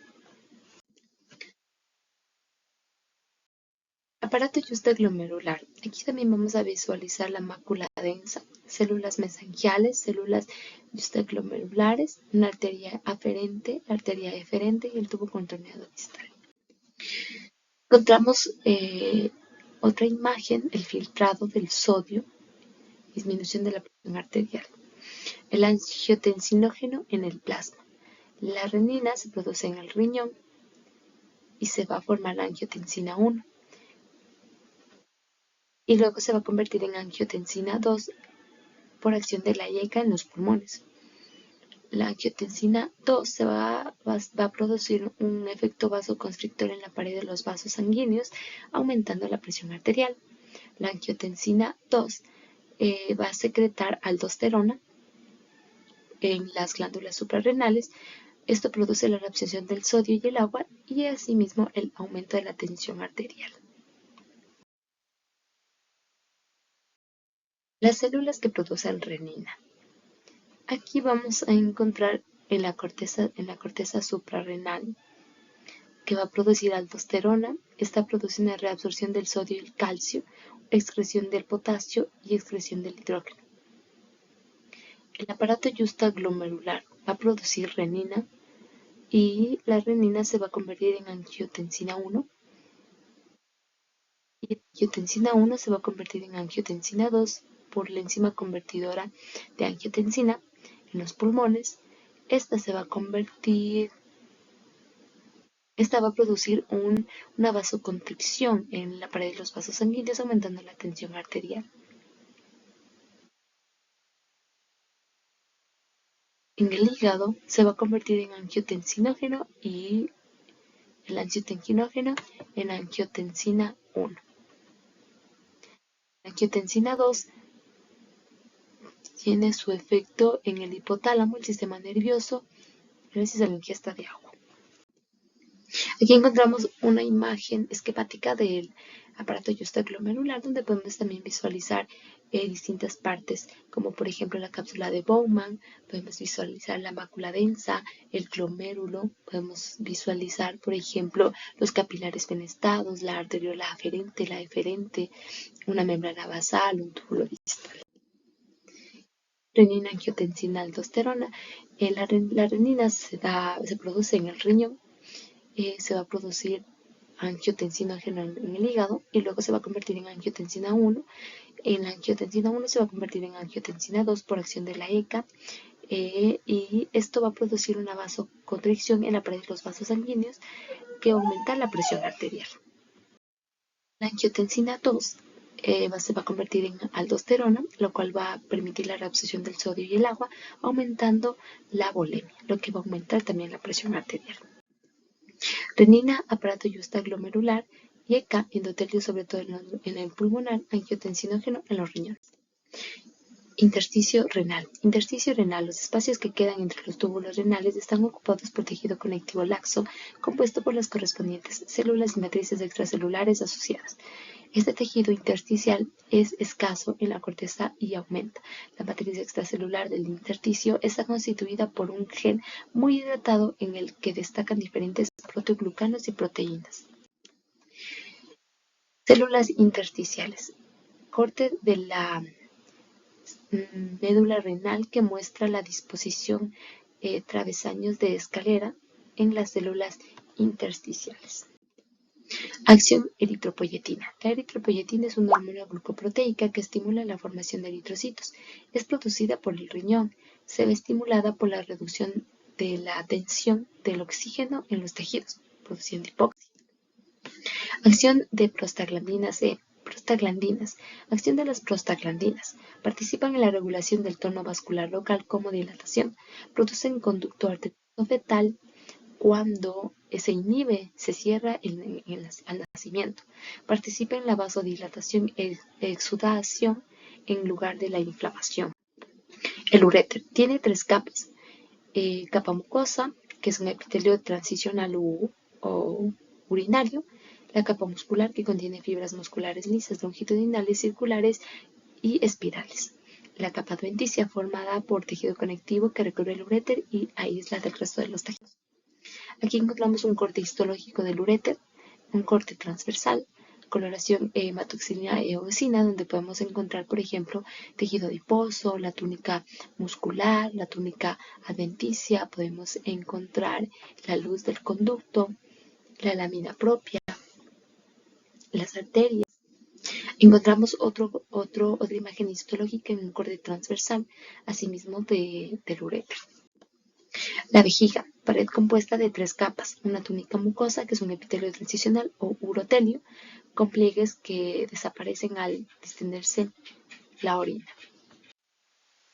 Aparato justaglomerular. Aquí también vamos a visualizar la mácula densa, células mesangiales, células justaglomerulares, una arteria aferente, la arteria eferente y el tubo contorneado distal. Encontramos otra imagen, el filtrado del sodio, disminución de la presión arterial, el angiotensinógeno en el plasma. La renina se produce en el riñón y se va a formar la angiotensina 1. Y luego se va a convertir en angiotensina 2 por acción de la IECA en los pulmones. La angiotensina 2 va a producir un efecto vasoconstrictor en la pared de los vasos sanguíneos, aumentando la presión arterial. La angiotensina 2 va a secretar aldosterona en las glándulas suprarrenales. Esto produce la reabsorción del sodio y el agua y asimismo el aumento de la tensión arterial. Las células que producen renina. Aquí vamos a encontrar en la corteza suprarrenal que va a producir aldosterona, está produciendo una reabsorción del sodio y el calcio, excreción del potasio y excreción del hidrógeno. El aparato justaglomerular va a producir renina y la renina se va a convertir en angiotensina 1 y la angiotensina 1 se va a convertir en angiotensina 2 por la enzima convertidora de angiotensina en los pulmones. Esta va a producir una vasoconstricción en la pared de los vasos sanguíneos, aumentando la tensión arterial. En el hígado se va a convertir en angiotensinógeno y el angiotensinógeno en angiotensina 1. La angiotensina 2 tiene su efecto en el hipotálamo, el sistema nervioso, gracias a la ingesta de agua. Aquí encontramos una imagen esquemática del aparato justaglomerular donde podemos también visualizar distintas partes, como por ejemplo la cápsula de Bowman, podemos visualizar la mácula densa, el glomérulo, podemos visualizar por ejemplo los capilares fenestados, la arteriola aferente, la eferente, una membrana basal, un túbulo distal. Renina, angiotensina, aldosterona. La renina se produce en el riñón. Se va a producir angiotensinógeno en el hígado y luego se va a convertir en angiotensina 1. En la angiotensina 1 se va a convertir en angiotensina 2 por acción de la ECA y esto va a producir una vasoconstricción en la pared de los vasos sanguíneos que va a aumentar la presión arterial. La angiotensina 2 se va a convertir en aldosterona, lo cual va a permitir la reabsorción del sodio y el agua, aumentando la volemia, lo que va a aumentar también la presión arterial. Renina, aparato justaglomerular, y EK, endotelio sobre todo en el pulmonar, angiotensinógeno en los riñones. Intersticio renal. Intersticio renal. Los espacios que quedan entre los túbulos renales están ocupados por tejido conectivo laxo, compuesto por las correspondientes células y matrices extracelulares asociadas. Este tejido intersticial es escaso en la corteza y aumenta. La matriz extracelular del intersticio está constituida por un gen muy hidratado en el que destacan diferentes proteoglucanos y proteínas. Células intersticiales. Corte de la médula renal que muestra la disposición travesaños de escalera en las células intersticiales. Acción eritropoyetina. La eritropoyetina es una hormona glucoproteica que estimula la formación de eritrocitos. Es producida por el riñón. Se ve estimulada por la reducción de la tensión del oxígeno en los tejidos, produciendo hipoxia. Acción de prostaglandina C. Prostaglandinas. Acción de las prostaglandinas. Participan en la regulación del tono vascular local como dilatación. Producen conducto arterioso fetal cuando se inhibe, se cierra al nacimiento. Participa en la vasodilatación e exudación en lugar de la inflamación. El uréter tiene 3 capas. Capa mucosa, que es un epitelio transicional o urinario. La capa muscular, que contiene fibras musculares lisas, longitudinales, circulares y espirales. La capa adventicia, formada por tejido conectivo que recubre el uréter y aísla del resto de los tejidos. Aquí encontramos un corte histológico del uréter, un corte transversal, coloración hematoxilina e eosina, donde podemos encontrar, por ejemplo, tejido adiposo, la túnica muscular, la túnica adventicia, podemos encontrar la luz del conducto, la lámina propia, las arterias. Encontramos otra imagen histológica en un corte transversal, asimismo del uréter. La vejiga, pared compuesta de 3 capas, una túnica mucosa, que es un epitelio transicional o urotelio, con pliegues que desaparecen al distenderse la orina.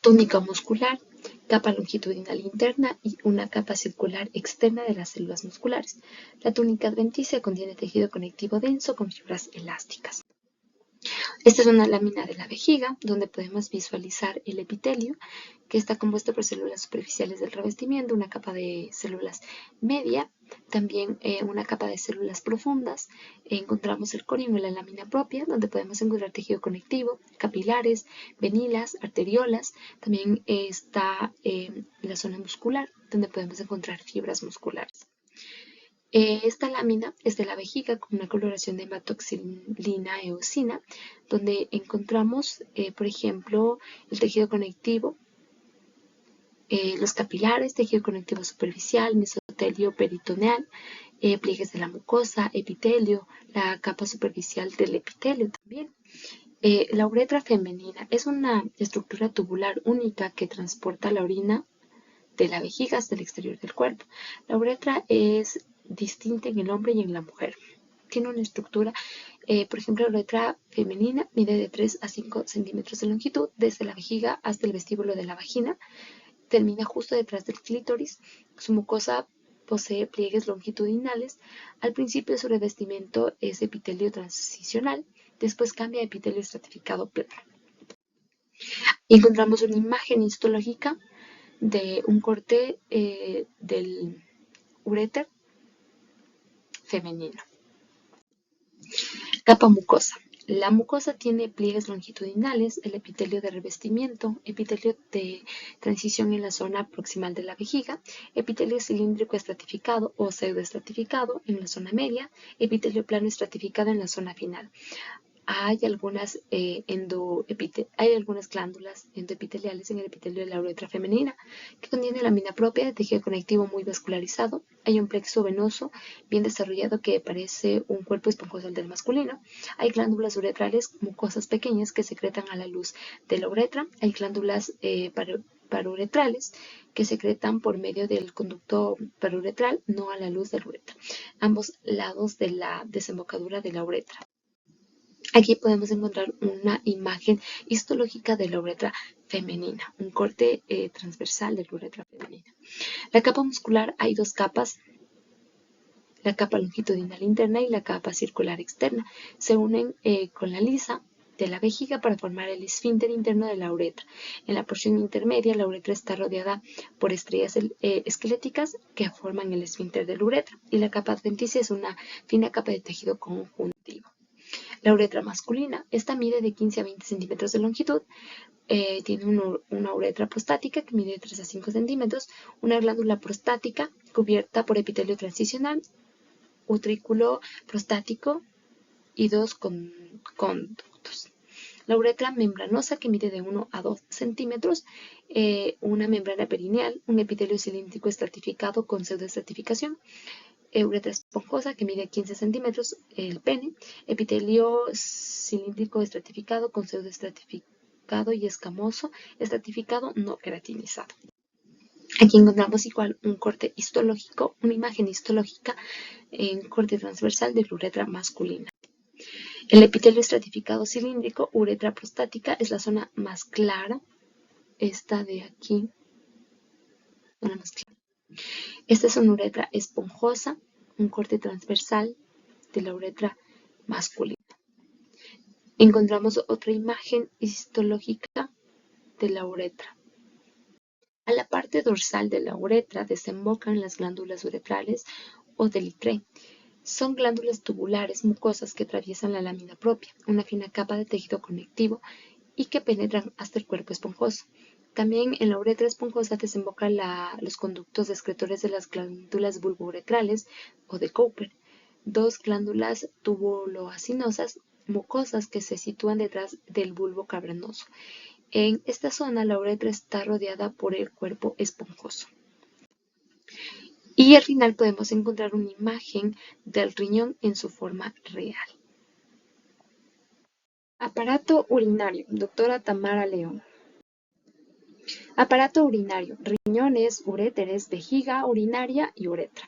Túnica muscular, capa longitudinal interna y una capa circular externa de las células musculares. La túnica adventicia contiene tejido conectivo denso con fibras elásticas. Esta es una lámina de la vejiga, donde podemos visualizar el epitelio, que está compuesto por células superficiales del revestimiento, una capa de células media, también una capa de células profundas. Encontramos el corium en la lámina propia, donde podemos encontrar tejido conectivo, capilares, venilas, arteriolas. También está la zona muscular, donde podemos encontrar fibras musculares. Esta lámina es de la vejiga con una coloración de hematoxilina eosina, donde encontramos, por ejemplo, el tejido conectivo, los capilares, tejido conectivo superficial, mesotelio peritoneal, pliegues de la mucosa, epitelio, la capa superficial del epitelio también. La uretra femenina es una estructura tubular única que transporta la orina de la vejiga hasta el exterior del cuerpo. La uretra es distinta en el hombre y en la mujer. Tiene una estructura, por ejemplo, la uretra femenina mide de 3 a 5 centímetros de longitud desde la vejiga hasta el vestíbulo de la vagina. Termina justo detrás del clítoris. Su mucosa posee pliegues longitudinales. Al principio su revestimiento es epitelio transicional, después cambia a epitelio estratificado plano. Encontramos una imagen histológica de un corte del uréter femenino. Capa mucosa. La mucosa tiene pliegues longitudinales, el epitelio de revestimiento, epitelio de transición en la zona proximal de la vejiga, epitelio cilíndrico estratificado o pseudoestratificado en la zona media, epitelio plano estratificado en la zona final. Hay algunas glándulas endoepiteliales en el epitelio de la uretra femenina que contiene lámina propia de tejido conectivo muy vascularizado. Hay un plexo venoso bien desarrollado que parece un cuerpo esponjoso al del masculino. Hay glándulas uretrales mucosas pequeñas que secretan a la luz de la uretra. Hay glándulas paruretrales que secretan por medio del conducto paruretral, no a la luz de la uretra, ambos lados de la desembocadura de la uretra. Aquí podemos encontrar una imagen histológica de la uretra femenina, un corte transversal de la uretra femenina. La capa muscular, hay 2 capas. la capa longitudinal interna y la capa circular externa. Se unen con la lisa de la vejiga para formar el esfínter interno de la uretra. En la porción intermedia, la uretra está rodeada por estrellas esqueléticas que forman el esfínter de la uretra, y la capa adventicia es una fina capa de tejido conjuntivo. La uretra masculina, esta mide de 15 a 20 centímetros de longitud. Tiene una uretra prostática que mide 3 a 5 centímetros, una glándula prostática cubierta por epitelio transicional, utrículo prostático y 2 conductos. La uretra membranosa que mide de 1 a 2 centímetros, una membrana perineal, un epitelio cilíndrico estratificado con pseudoestratificación, uretra esponjosa que mide 15 centímetros, el pene, epitelio cilíndrico estratificado con pseudoestratificado y escamoso, estratificado no queratinizado. Aquí encontramos igual un corte histológico, una imagen histológica en corte transversal de la uretra masculina. El epitelio estratificado cilíndrico, uretra prostática, es la zona más clara. Esta de aquí, zona más clara. Esta es una uretra esponjosa, un corte transversal de la uretra masculina. Encontramos otra imagen histológica de la uretra. A la parte dorsal de la uretra desembocan las glándulas uretrales o Delitrae. Son glándulas tubulares mucosas que atraviesan la lámina propia, una fina capa de tejido conectivo, y que penetran hasta el cuerpo esponjoso. También en la uretra esponjosa desembocan los conductos excretores de las glándulas bulbouretrales o de Cooper, dos glándulas tubuloacinosas mucosas que se sitúan detrás del bulbo cavernoso. En esta zona la uretra está rodeada por el cuerpo esponjoso. Y al final podemos encontrar una imagen del riñón en su forma real. Aparato urinario, doctora Tamara León. Aparato urinario, riñones, uréteres, vejiga urinaria y uretra.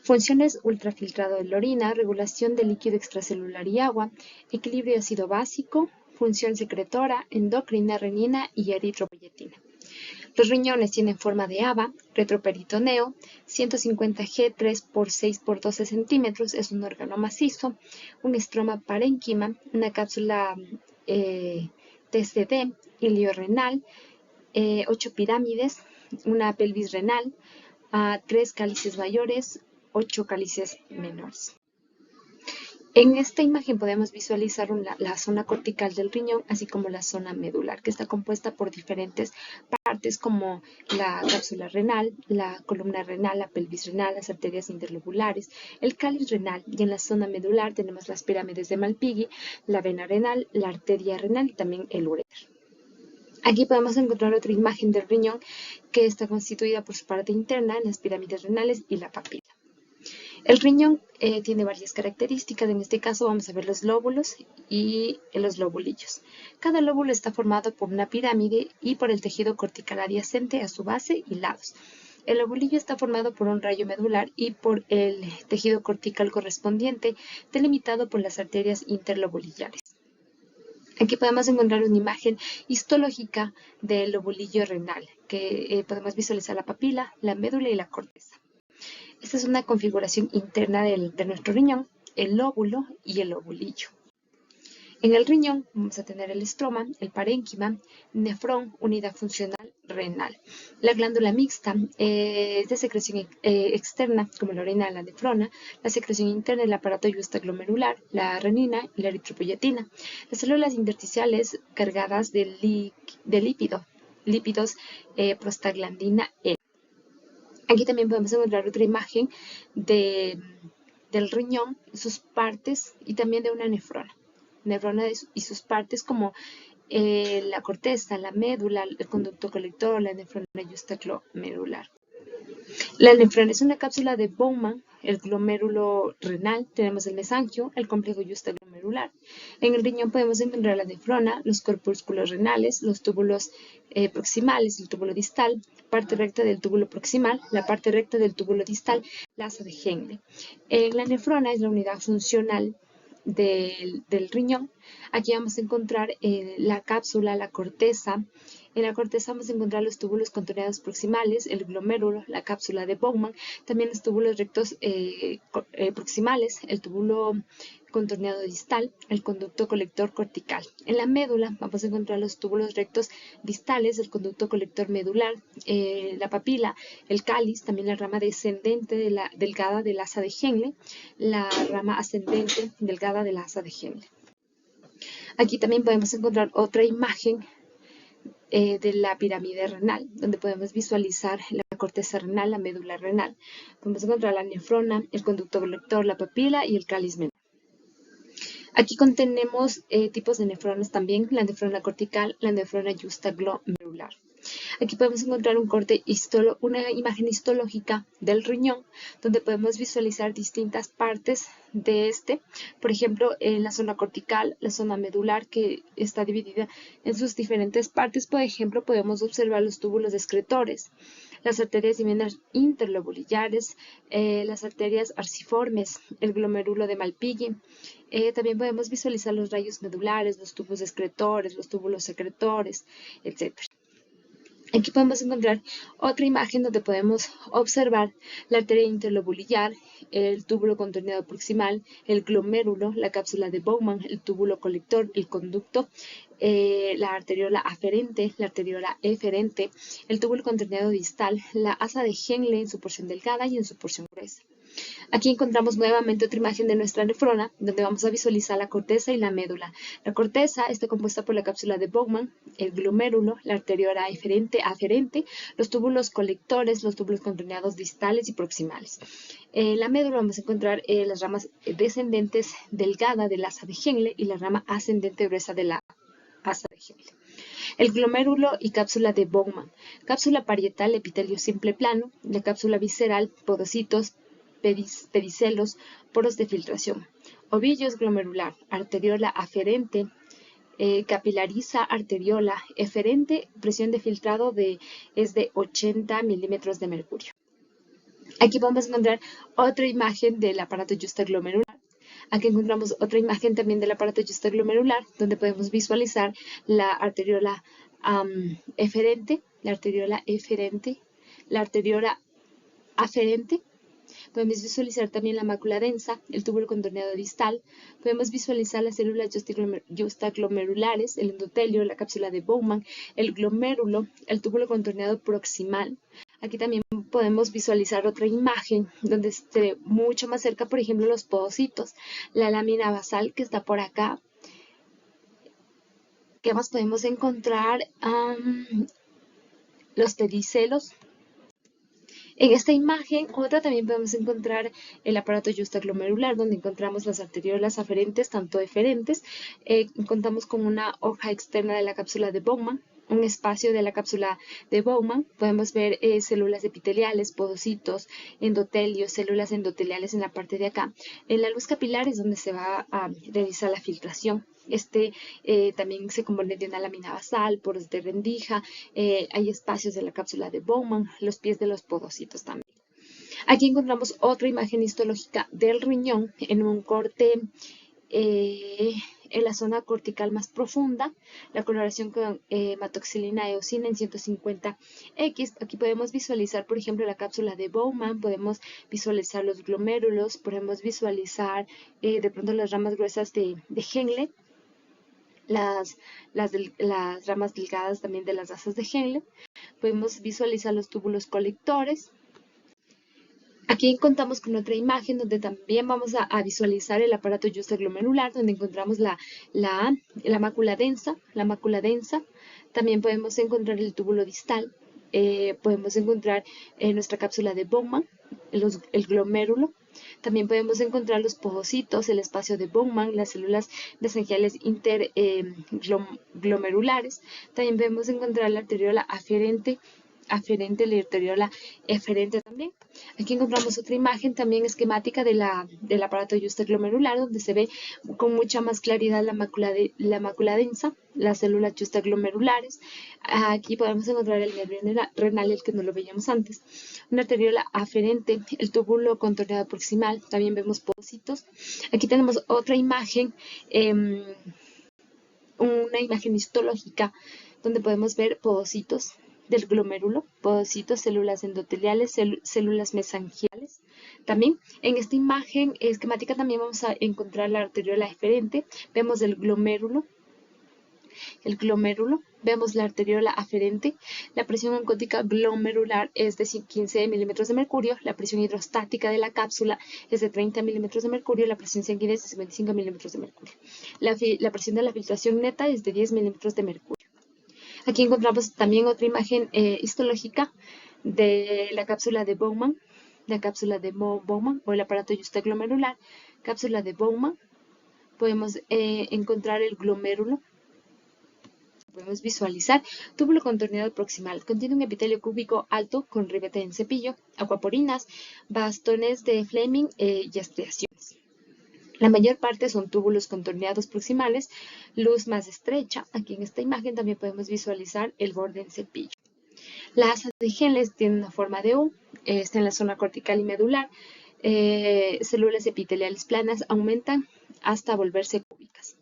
Funciones: ultrafiltrado de la orina, regulación del líquido extracelular y agua, equilibrio ácido básico, función secretora, endocrina, renina y eritropoyetina. Los riñones tienen forma de haba, retroperitoneo, 150 G, 3 por 6 por 12 centímetros, es un órgano macizo, un estroma parénquima, una cápsula TCD, ilio-renal, 8 pirámides, una pelvis renal, 3 cálices mayores, 8 cálices menores. En esta imagen podemos visualizar la zona cortical del riñón, así como la zona medular, que está compuesta por diferentes partes como la cápsula renal, la columna renal, la pelvis renal, las arterias interlobulares, el cáliz renal, y en la zona medular tenemos las pirámides de Malpighi, la vena renal, la arteria renal y también el uréter. Aquí podemos encontrar otra imagen del riñón que está constituida por su parte interna, las pirámides renales y la papila. El riñón tiene varias características. En este caso vamos a ver los lóbulos y los lobulillos. Cada lóbulo está formado por una pirámide y por el tejido cortical adyacente a su base y lados. El lobulillo está formado por un rayo medular y por el tejido cortical correspondiente, delimitado por las arterias interlobulillares. Aquí podemos encontrar una imagen histológica del lobulillo renal, que podemos visualizar la papila, la médula y la corteza. Esta es una configuración interna de nuestro riñón, el lóbulo y el lobulillo. En el riñón vamos a tener el estroma, el parénquima, nefrón, unidad funcional renal. La glándula mixta es de secreción externa, como la orina, la nefrona. La secreción interna, el aparato justaglomerular, la renina y la eritropoyetina. Las células intersticiales cargadas de lípidos, prostaglandina E. Aquí también podemos encontrar otra imagen del riñón, sus partes y también de una nefrona y sus partes como la corteza, la médula, el conducto colector, la nefrona justaglomerular. La nefrona es una cápsula de Bowman, el glomérulo renal, tenemos el mesangio, el complejo justaglomerular. En el riñón podemos encontrar la nefrona, los corpúsculos renales, los túbulos proximales, el túbulo distal, parte recta del túbulo proximal, la parte recta del túbulo distal, la asa de Henle. La nefrona es la unidad funcional del riñón Aquí vamos a encontrar la cápsula, la corteza. En la corteza vamos a encontrar los túbulos contorneados proximales, el glomérulo, la cápsula de Bowman, también los túbulos rectos proximales, el túbulo contorneado distal, el conducto colector cortical. En la médula vamos a encontrar los túbulos rectos distales, el conducto colector medular, la papila, el cáliz, también la rama descendente delgada del asa de Henle, la rama ascendente delgada del asa de Henle. Aquí también podemos encontrar otra imagen de la pirámide renal, donde podemos visualizar la corteza renal, la médula renal. Podemos encontrar la nefrona, el conducto colector, la papila y el cáliz menor. Aquí contenemos tipos de nefronas también, la nefrona cortical, la nefrona justaglomerular. Aquí podemos encontrar una imagen histológica del riñón, donde podemos visualizar distintas partes de este. Por ejemplo, en la zona cortical, la zona medular, que está dividida en sus diferentes partes. Por ejemplo, podemos observar los túbulos excretores, las arterias y venas interlobulares, las arterias arciformes, el glomérulo de Malpighi. También podemos visualizar los rayos medulares, los tubos excretores, los túbulos secretores, etc. Aquí podemos encontrar otra imagen donde podemos observar la arteria interlobular, el túbulo contorneado proximal, el glomérulo, la cápsula de Bowman, el túbulo colector, el conducto, la arteriola aferente, la arteriola eferente, el túbulo contorneado distal, la asa de Henle en su porción delgada y en su porción gruesa. Aquí encontramos nuevamente otra imagen de nuestra nefrona, donde vamos a visualizar la corteza y la médula. La corteza está compuesta por la cápsula de Bowman, el glomérulo, la arteriola aferente, los túbulos colectores, los túbulos contorneados distales y proximales. En la médula vamos a encontrar las ramas descendentes delgada del asa de Henle y la rama ascendente gruesa de la asa de Henle. El glomérulo y cápsula de Bowman. Cápsula parietal, epitelio simple plano, la cápsula visceral, podocitos, pedicelos, poros de filtración. Ovillos glomerular, arteriola aferente, capilariza arteriola eferente, presión de filtrado es de 80 milímetros de mercurio. Aquí podemos encontrar otra imagen del aparato justaglomerular. Aquí encontramos otra imagen también del aparato justaglomerular, donde podemos visualizar la arteriola eferente, la arteriola aferente. Podemos visualizar también la mácula densa, el túbulo contorneado distal. Podemos visualizar las células justaglomerulares, el endotelio, la cápsula de Bowman, el glomérulo, el túbulo contorneado proximal. Aquí también podemos visualizar otra imagen donde se ve mucho más cerca, por ejemplo, los podocitos, la lámina basal que está por acá. ¿Qué más podemos encontrar? Los pedicelos. En esta imagen, también podemos encontrar el aparato justaglomerular, donde encontramos las arteriolas aferentes, tanto eferentes. Contamos con una hoja externa de la cápsula de Bowman, un espacio de la cápsula de Bowman. Podemos ver células epiteliales, podocitos, endotelios, células endoteliales en la parte de acá. En la luz capilar es donde se va a realizar la filtración. También se compone de una lámina basal, poros de rendija, hay espacios de la cápsula de Bowman, los pies de los podocitos también. Aquí encontramos otra imagen histológica del riñón en un corte en la zona cortical más profunda, la coloración con hematoxilina eosina en 150X. Aquí podemos visualizar, por ejemplo, la cápsula de Bowman, podemos visualizar los glomérulos, podemos visualizar de pronto las ramas gruesas de Henle, las ramas delgadas también de las asas de Henle. Podemos visualizar los túbulos colectores. Aquí contamos con otra imagen donde también vamos a visualizar el aparato justaglomerular, donde encontramos la mácula densa, También podemos encontrar el túbulo distal. Podemos encontrar nuestra cápsula de Bowman, el glomérulo. También podemos encontrar los podocitos, el espacio de Bowman, las células mesangiales interglomerulares. También podemos encontrar la arteriola aferente, la arteriola eferente también. Aquí encontramos otra imagen también esquemática del aparato justaglomerular, donde se ve con mucha más claridad la mácula densa, las células justaglomerulares. Aquí podemos encontrar el nervio renal, el que no lo veíamos antes, una arteriola aferente, el túbulo contorneado proximal, también vemos podocitos. Aquí tenemos otra imagen imagen histológica donde podemos ver podocitos del glomérulo, podocitos, células endoteliales, células mesangiales. También en esta imagen esquemática también vamos a encontrar la arteriola eferente. Vemos el glomérulo, vemos la arteriola aferente. La presión oncótica glomerular es de 15 milímetros de mercurio, la presión hidrostática de la cápsula es de 30 milímetros de mercurio, la presión sanguínea es de 55 milímetros de mercurio. La presión de la filtración neta es de 10 milímetros de mercurio. Aquí encontramos también otra imagen histológica de la cápsula de Bowman, o el aparato justaglomerular. Cápsula de Bowman, podemos encontrar el glomérulo. Podemos visualizar túbulo contorneado proximal. Contiene un epitelio cúbico alto con ribete en cepillo, acuaporinas, bastones de Fleming y estriaciones. La mayor parte son túbulos contorneados proximales, luz más estrecha. Aquí en esta imagen también podemos visualizar el borde en cepillo. La asa de Henle tiene una forma de U, está en la zona cortical y medular. Células epiteliales planas aumentan hasta volverse cúbicas.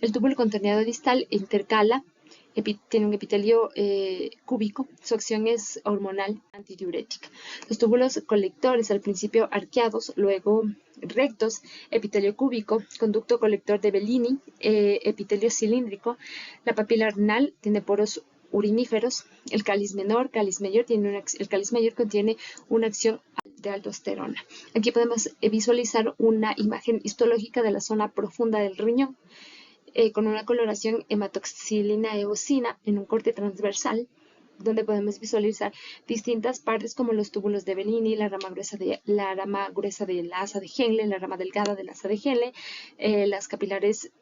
El túbulo contorneado distal intercala, tiene un epitelio cúbico, su acción es hormonal antidiurética. Los túbulos colectores al principio arqueados, luego rectos, epitelio cúbico, conducto colector de Bellini, epitelio cilíndrico. La papila renal tiene poros uriníferos. El cáliz menor, cáliz mayor, el cáliz mayor contiene una acción de aldosterona. Aquí podemos visualizar una imagen histológica de la zona profunda del riñón, con una coloración hematoxilina eosina en un corte transversal, donde podemos visualizar distintas partes como los túbulos de Bellini, la rama gruesa de la asa de Henle, la rama delgada de la asa de Henle, las capilares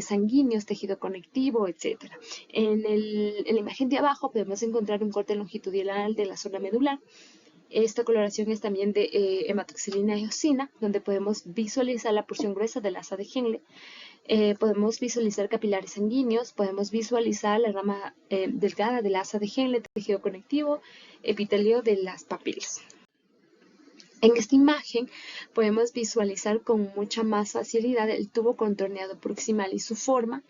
sanguíneos, tejido conectivo, etc. En la imagen de abajo podemos encontrar un corte longitudinal de la zona medular. Esta coloración es también de hematoxilina eosina, donde podemos visualizar la porción gruesa del asa de Henle. Podemos visualizar capilares sanguíneos, podemos visualizar la rama delgada del asa de Henle, tejido conectivo, epitelio de las papilas. En esta imagen podemos visualizar con mucha más facilidad el tubo contorneado proximal y su forma,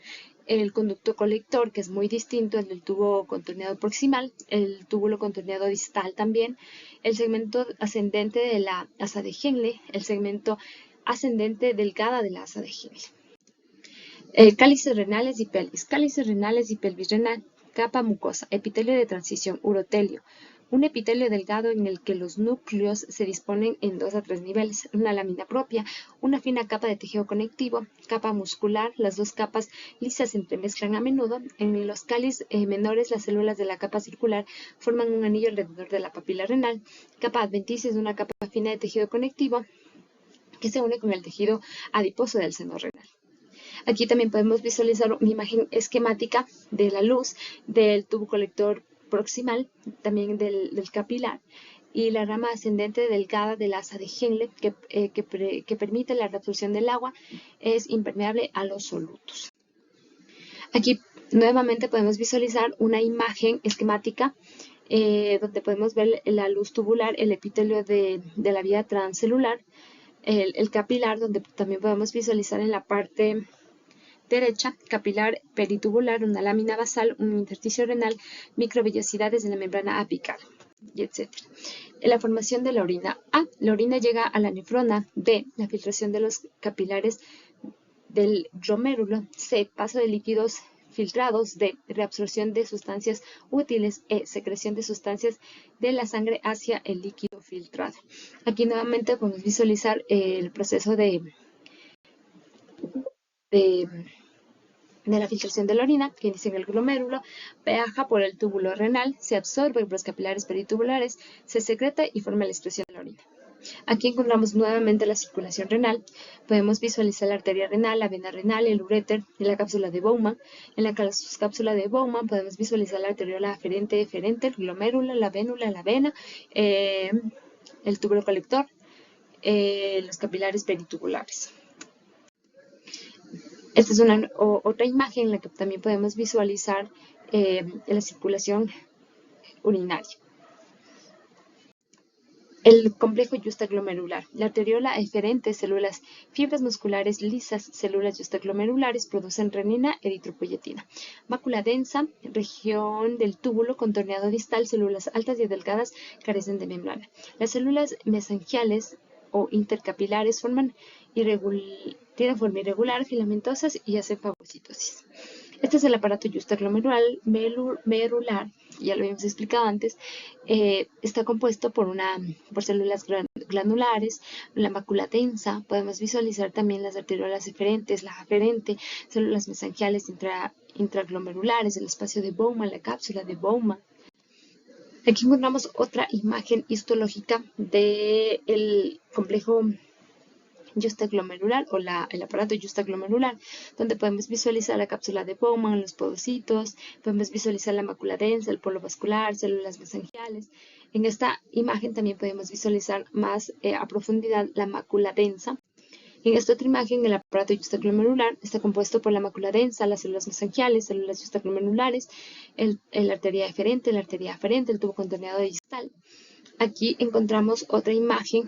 el conducto colector, que es muy distinto al del tubo contorneado proximal, el túbulo contorneado distal también, el segmento ascendente de la asa de Henle, el segmento ascendente delgada de la asa de Henle. Cálices renales y pelvis. Cálices renales y pelvis renal. Capa mucosa. Epitelio de transición. Urotelio. Un epitelio delgado en el que los núcleos se disponen en 2 a 3 niveles. Una lámina propia. Una fina capa de tejido conectivo. Capa muscular. Las dos capas lisas se entremezclan a menudo. En los cálices menores, las células de la capa circular forman un anillo alrededor de la papila renal. Capa adventicia es una capa fina de tejido conectivo que se une con el tejido adiposo del seno renal. Aquí también podemos visualizar una imagen esquemática de la luz, del tubo colector proximal, también del capilar, y la rama ascendente delgada del asa de Henle que permite la reabsorción del agua, es impermeable a los solutos. Aquí nuevamente podemos visualizar una imagen esquemática donde podemos ver la luz tubular, el epitelio de la vía transcelular, el capilar, donde también podemos visualizar en la parte derecha, capilar peritubular, una lámina basal, un intersticio renal, microvellosidades de la membrana apical, y etc. La formación de la orina. A. La orina llega a la nefrona. B. La filtración de los capilares del glomérulo. C. Paso de líquidos filtrados. D. Reabsorción de sustancias útiles. E. Secreción de sustancias de la sangre hacia el líquido filtrado. Aquí nuevamente podemos visualizar el proceso de la filtración de la orina, que inicia en el glomérulo, viaja por el túbulo renal, se absorbe por los capilares peritubulares, se secreta y forma la excreción de la orina. Aquí encontramos nuevamente la circulación renal. Podemos visualizar la arteria renal, la vena renal, el uréter y la cápsula de Bowman. En la cápsula de Bowman podemos visualizar la arteriola aferente, eferente, el glomérulo, la vénula, la vena, el túbulo colector, los capilares peritubulares. Esta es otra imagen en la que también podemos visualizar la circulación urinaria. El complejo justaglomerular. La arteriola eferente, células, fibras musculares lisas, células justaglomerulares producen renina, eritropoyetina. Mácula densa, región del túbulo contorneado distal, células altas y delgadas carecen de membrana. Las células mesangiales o intercapilares tienen forma irregular, filamentosas y hacen fagocitosis. Este es el aparato justaglomerular, ya lo habíamos explicado antes, está compuesto por células glandulares, la mácula densa, podemos visualizar también las arteriolas eferentes, la aferente, células mesangiales intraglomerulares, el espacio de Bowman, la cápsula de Bowman. Aquí encontramos otra imagen histológica del complejo justaglomerular o el aparato justaglomerular, donde podemos visualizar la cápsula de Bowman, los podocitos, podemos visualizar la mácula densa, el polo vascular, células mesangiales. En esta imagen también podemos visualizar más a profundidad la mácula densa. En esta otra imagen, el aparato justaglomerular está compuesto por la mácula densa, las células mesangiales, células justaglomerulares, la arteria eferente, el tubo contorneado distal. Aquí encontramos otra imagen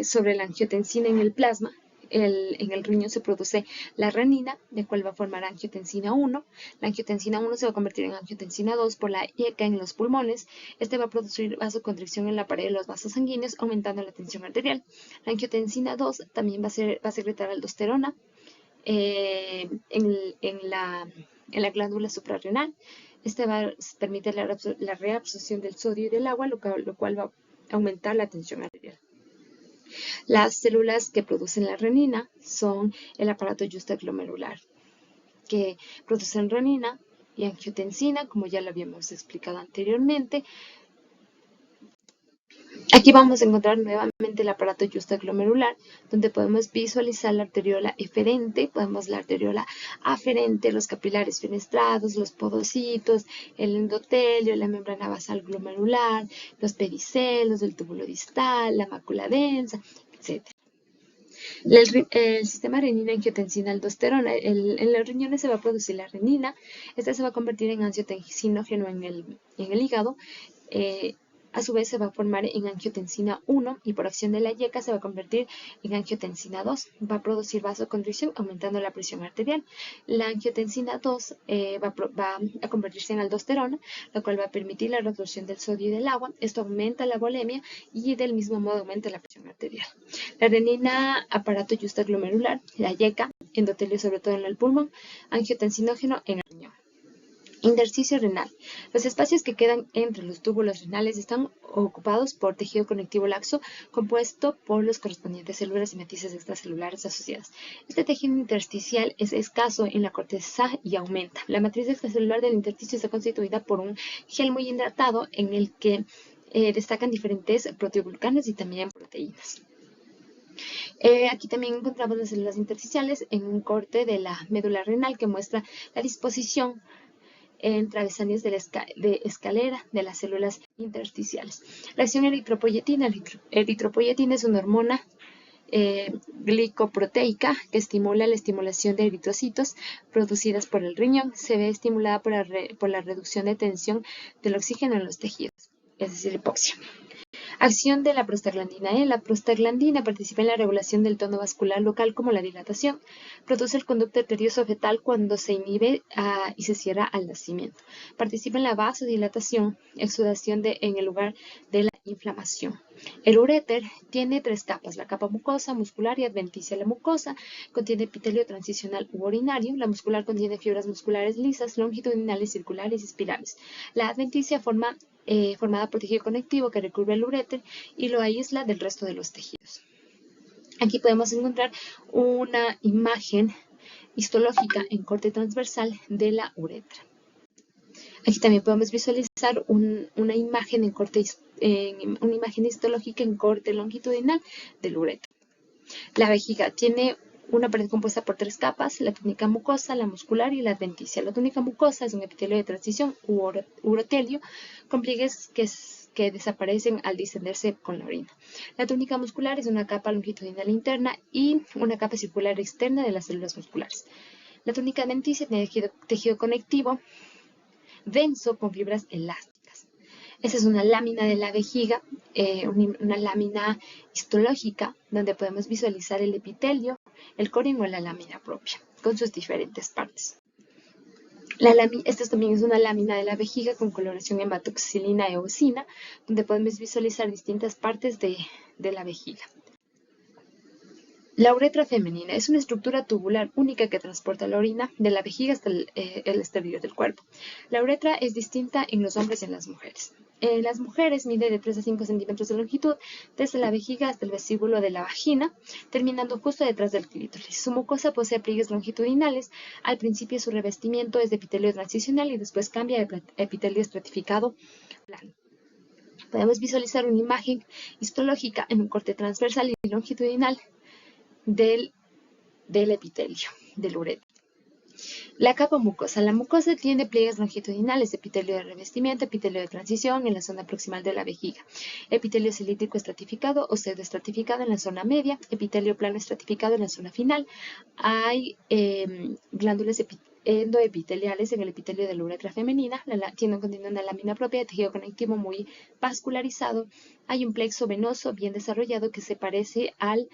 sobre la angiotensina en el plasma. En el riñón se produce la renina, de cual va a formar angiotensina 1. La angiotensina 1 se va a convertir en angiotensina 2 por la YECA en los pulmones. Este va a producir vasoconstricción en la pared de los vasos sanguíneos, aumentando la tensión arterial. La angiotensina 2 también va a secretar aldosterona en la glándula suprarrenal. Este permite la reabsorción del sodio y del agua, lo cual va a aumentar la tensión arterial. Las células que producen la renina son el aparato justaglomerular, que producen renina y angiotensina, como ya lo habíamos explicado anteriormente. Aquí vamos a encontrar nuevamente el aparato justaglomerular, donde podemos visualizar la arteriola eferente, la arteriola aferente, los capilares fenestrados, los podocitos, el endotelio, la membrana basal glomerular, los pedicelos, el túbulo distal, la mácula densa, etc. El sistema renina-angiotensina-aldosterona. En los riñones se va a producir la renina. Esta se va a convertir en angiotensinógeno en el hígado. A su vez se va a formar en angiotensina 1 y por acción de la YECA se va a convertir en angiotensina 2. Va a producir vasoconstricción aumentando la presión arterial. La angiotensina 2 va a convertirse en aldosterona, lo cual va a permitir la reabsorción del sodio y del agua. Esto aumenta la volemia y del mismo modo aumenta la presión arterial. La renina, aparato justaglomerular, la YECA, endotelio sobre todo en el pulmón, angiotensinógeno en el riñón. Intersticio renal. Los espacios que quedan entre los túbulos renales están ocupados por tejido conectivo laxo compuesto por los correspondientes células y matrices extracelulares asociadas. Este tejido intersticial es escaso en la corteza y aumenta. La matriz extracelular del intersticio está constituida por un gel muy hidratado en el que destacan diferentes proteoglucanos y también proteínas. Aquí también encontramos las células intersticiales en un corte de la médula renal que muestra la disposición en travesaños de escalera de las células intersticiales. La acción eritropoyetina. La eritropoyetina es una hormona glicoproteica que estimula la estimulación de eritrocitos producidas por el riñón. Se ve estimulada por la reducción de tensión del oxígeno en los tejidos, es decir, hipoxia. Acción de la prostaglandina E. La prostaglandina participa en la regulación del tono vascular local como la dilatación. Produce el conducto arterioso fetal cuando se inhibe y se cierra al nacimiento. Participa en la vasodilatación, exudación en el lugar de la inflamación. El uréter tiene 3 capas, la capa mucosa, muscular y adventicia. La mucosa contiene epitelio transicional u urinario, la muscular contiene fibras musculares lisas, longitudinales, circulares y espirales. La adventicia formada por tejido conectivo que recubre el uréter y lo aísla del resto de los tejidos. Aquí podemos encontrar una imagen histológica en corte transversal de la uretra. Aquí también podemos visualizar una imagen histológica en corte longitudinal del uretra. La vejiga tiene una pared compuesta por 3 capas, la túnica mucosa, la muscular y la adventicia. La túnica mucosa es un epitelio de transición u urotelio con pliegues que desaparecen al distenderse con la orina. La túnica muscular es una capa longitudinal interna y una capa circular externa de las células musculares. La túnica adventicia tiene tejido conectivo denso con fibras elásticas. Esta es una lámina de la vejiga, una lámina histológica, donde podemos visualizar el epitelio, el corin o la lámina propia, con sus diferentes partes. Esta también es una lámina de la vejiga con coloración hematoxilina e eosina, donde podemos visualizar distintas partes de la vejiga. La uretra femenina es una estructura tubular única que transporta la orina de la vejiga hasta el exterior del cuerpo. La uretra es distinta en los hombres y en las mujeres. En las mujeres mide de 3 a 5 centímetros de longitud desde la vejiga hasta el vestíbulo de la vagina, terminando justo detrás del clítoris. Su mucosa posee pliegues longitudinales. Al principio su revestimiento es de epitelio transicional y después cambia a epitelio estratificado plano. Podemos visualizar una imagen histológica en un corte transversal y longitudinal del epitelio, del uretra. La capa mucosa. La mucosa tiene pliegues longitudinales, epitelio de revestimiento, epitelio de transición en la zona proximal de la vejiga, epitelio cilíndrico estratificado o pseudoestratificado en la zona media, epitelio plano estratificado en la zona final. Hay glándulas endoepiteliales en el epitelio de la uretra femenina, contiene una lámina propia de tejido conectivo muy vascularizado. Hay un plexo venoso bien desarrollado que se parece al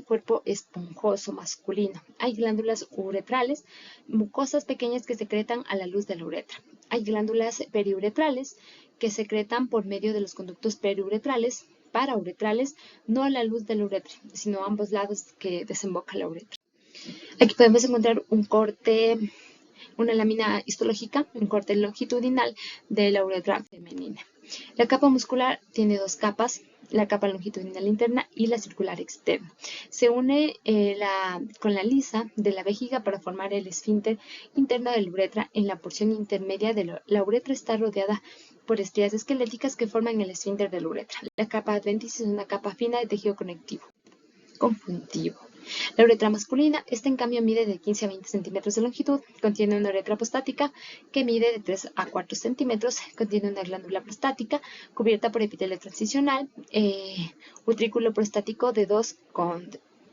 cuerpo esponjoso masculino. Hay glándulas uretrales, mucosas pequeñas que secretan a la luz de la uretra. Hay glándulas periuretrales que secretan por medio de los conductos periuretrales, parauretrales, no a la luz de la uretra, sino a ambos lados que desemboca la uretra. Aquí podemos encontrar un corte, una lámina histológica, un corte longitudinal de la uretra femenina. La capa muscular tiene dos capas, la capa longitudinal interna y la circular externa. Se une con la lisa de la vejiga para formar el esfínter interno de la uretra. En la porción intermedia de la uretra está rodeada por estrías esqueléticas que forman el esfínter de la uretra. La capa adventicia es una capa fina de tejido conjuntivo. La uretra masculina, en cambio mide de 15 a 20 centímetros de longitud, contiene una uretra prostática que mide de 3 a 4 centímetros, contiene una glándula prostática cubierta por epitelio transicional, utrículo prostático de 2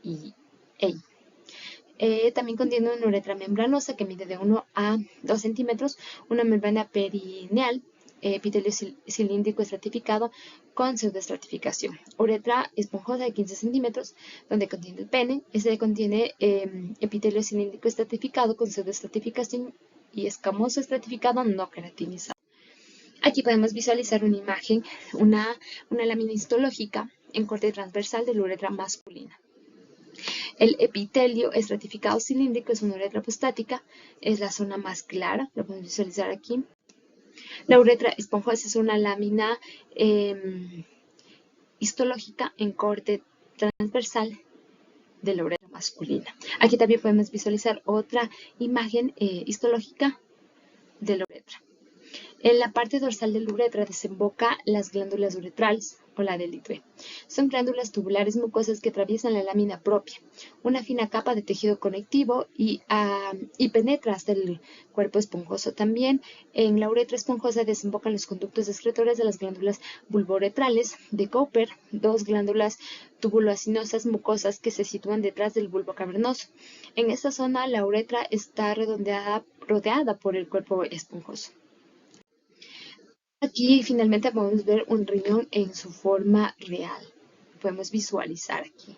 y EI. También contiene una uretra membranosa que mide de 1 a 2 centímetros, una membrana perineal, epitelio cilíndrico estratificado con pseudoestratificación. Uretra esponjosa de 15 centímetros, donde contiene el pene. Este contiene epitelio cilíndrico estratificado con pseudoestratificación y escamoso estratificado no queratinizado. Aquí podemos visualizar una imagen, una lámina histológica en corte transversal de la uretra masculina. El epitelio estratificado cilíndrico es una uretra prostática, es la zona más clara, lo podemos visualizar aquí. La uretra esponjosa es una lámina histológica en corte transversal de la uretra masculina. Aquí también podemos visualizar otra imagen histológica de la uretra. En la parte dorsal de la uretra desemboca las glándulas uretrales o la del Litve. Son glándulas tubulares mucosas que atraviesan la lámina propia, una fina capa de tejido conectivo y penetra hasta el cuerpo esponjoso. También en la uretra esponjosa desembocan los conductos excretores de las glándulas bulbouretrales de Cooper, dos glándulas tubuloacinosas mucosas que se sitúan detrás del bulbo cavernoso. En esta zona la uretra está rodeada por el cuerpo esponjoso. Aquí finalmente podemos ver un riñón en su forma real. Podemos visualizar aquí.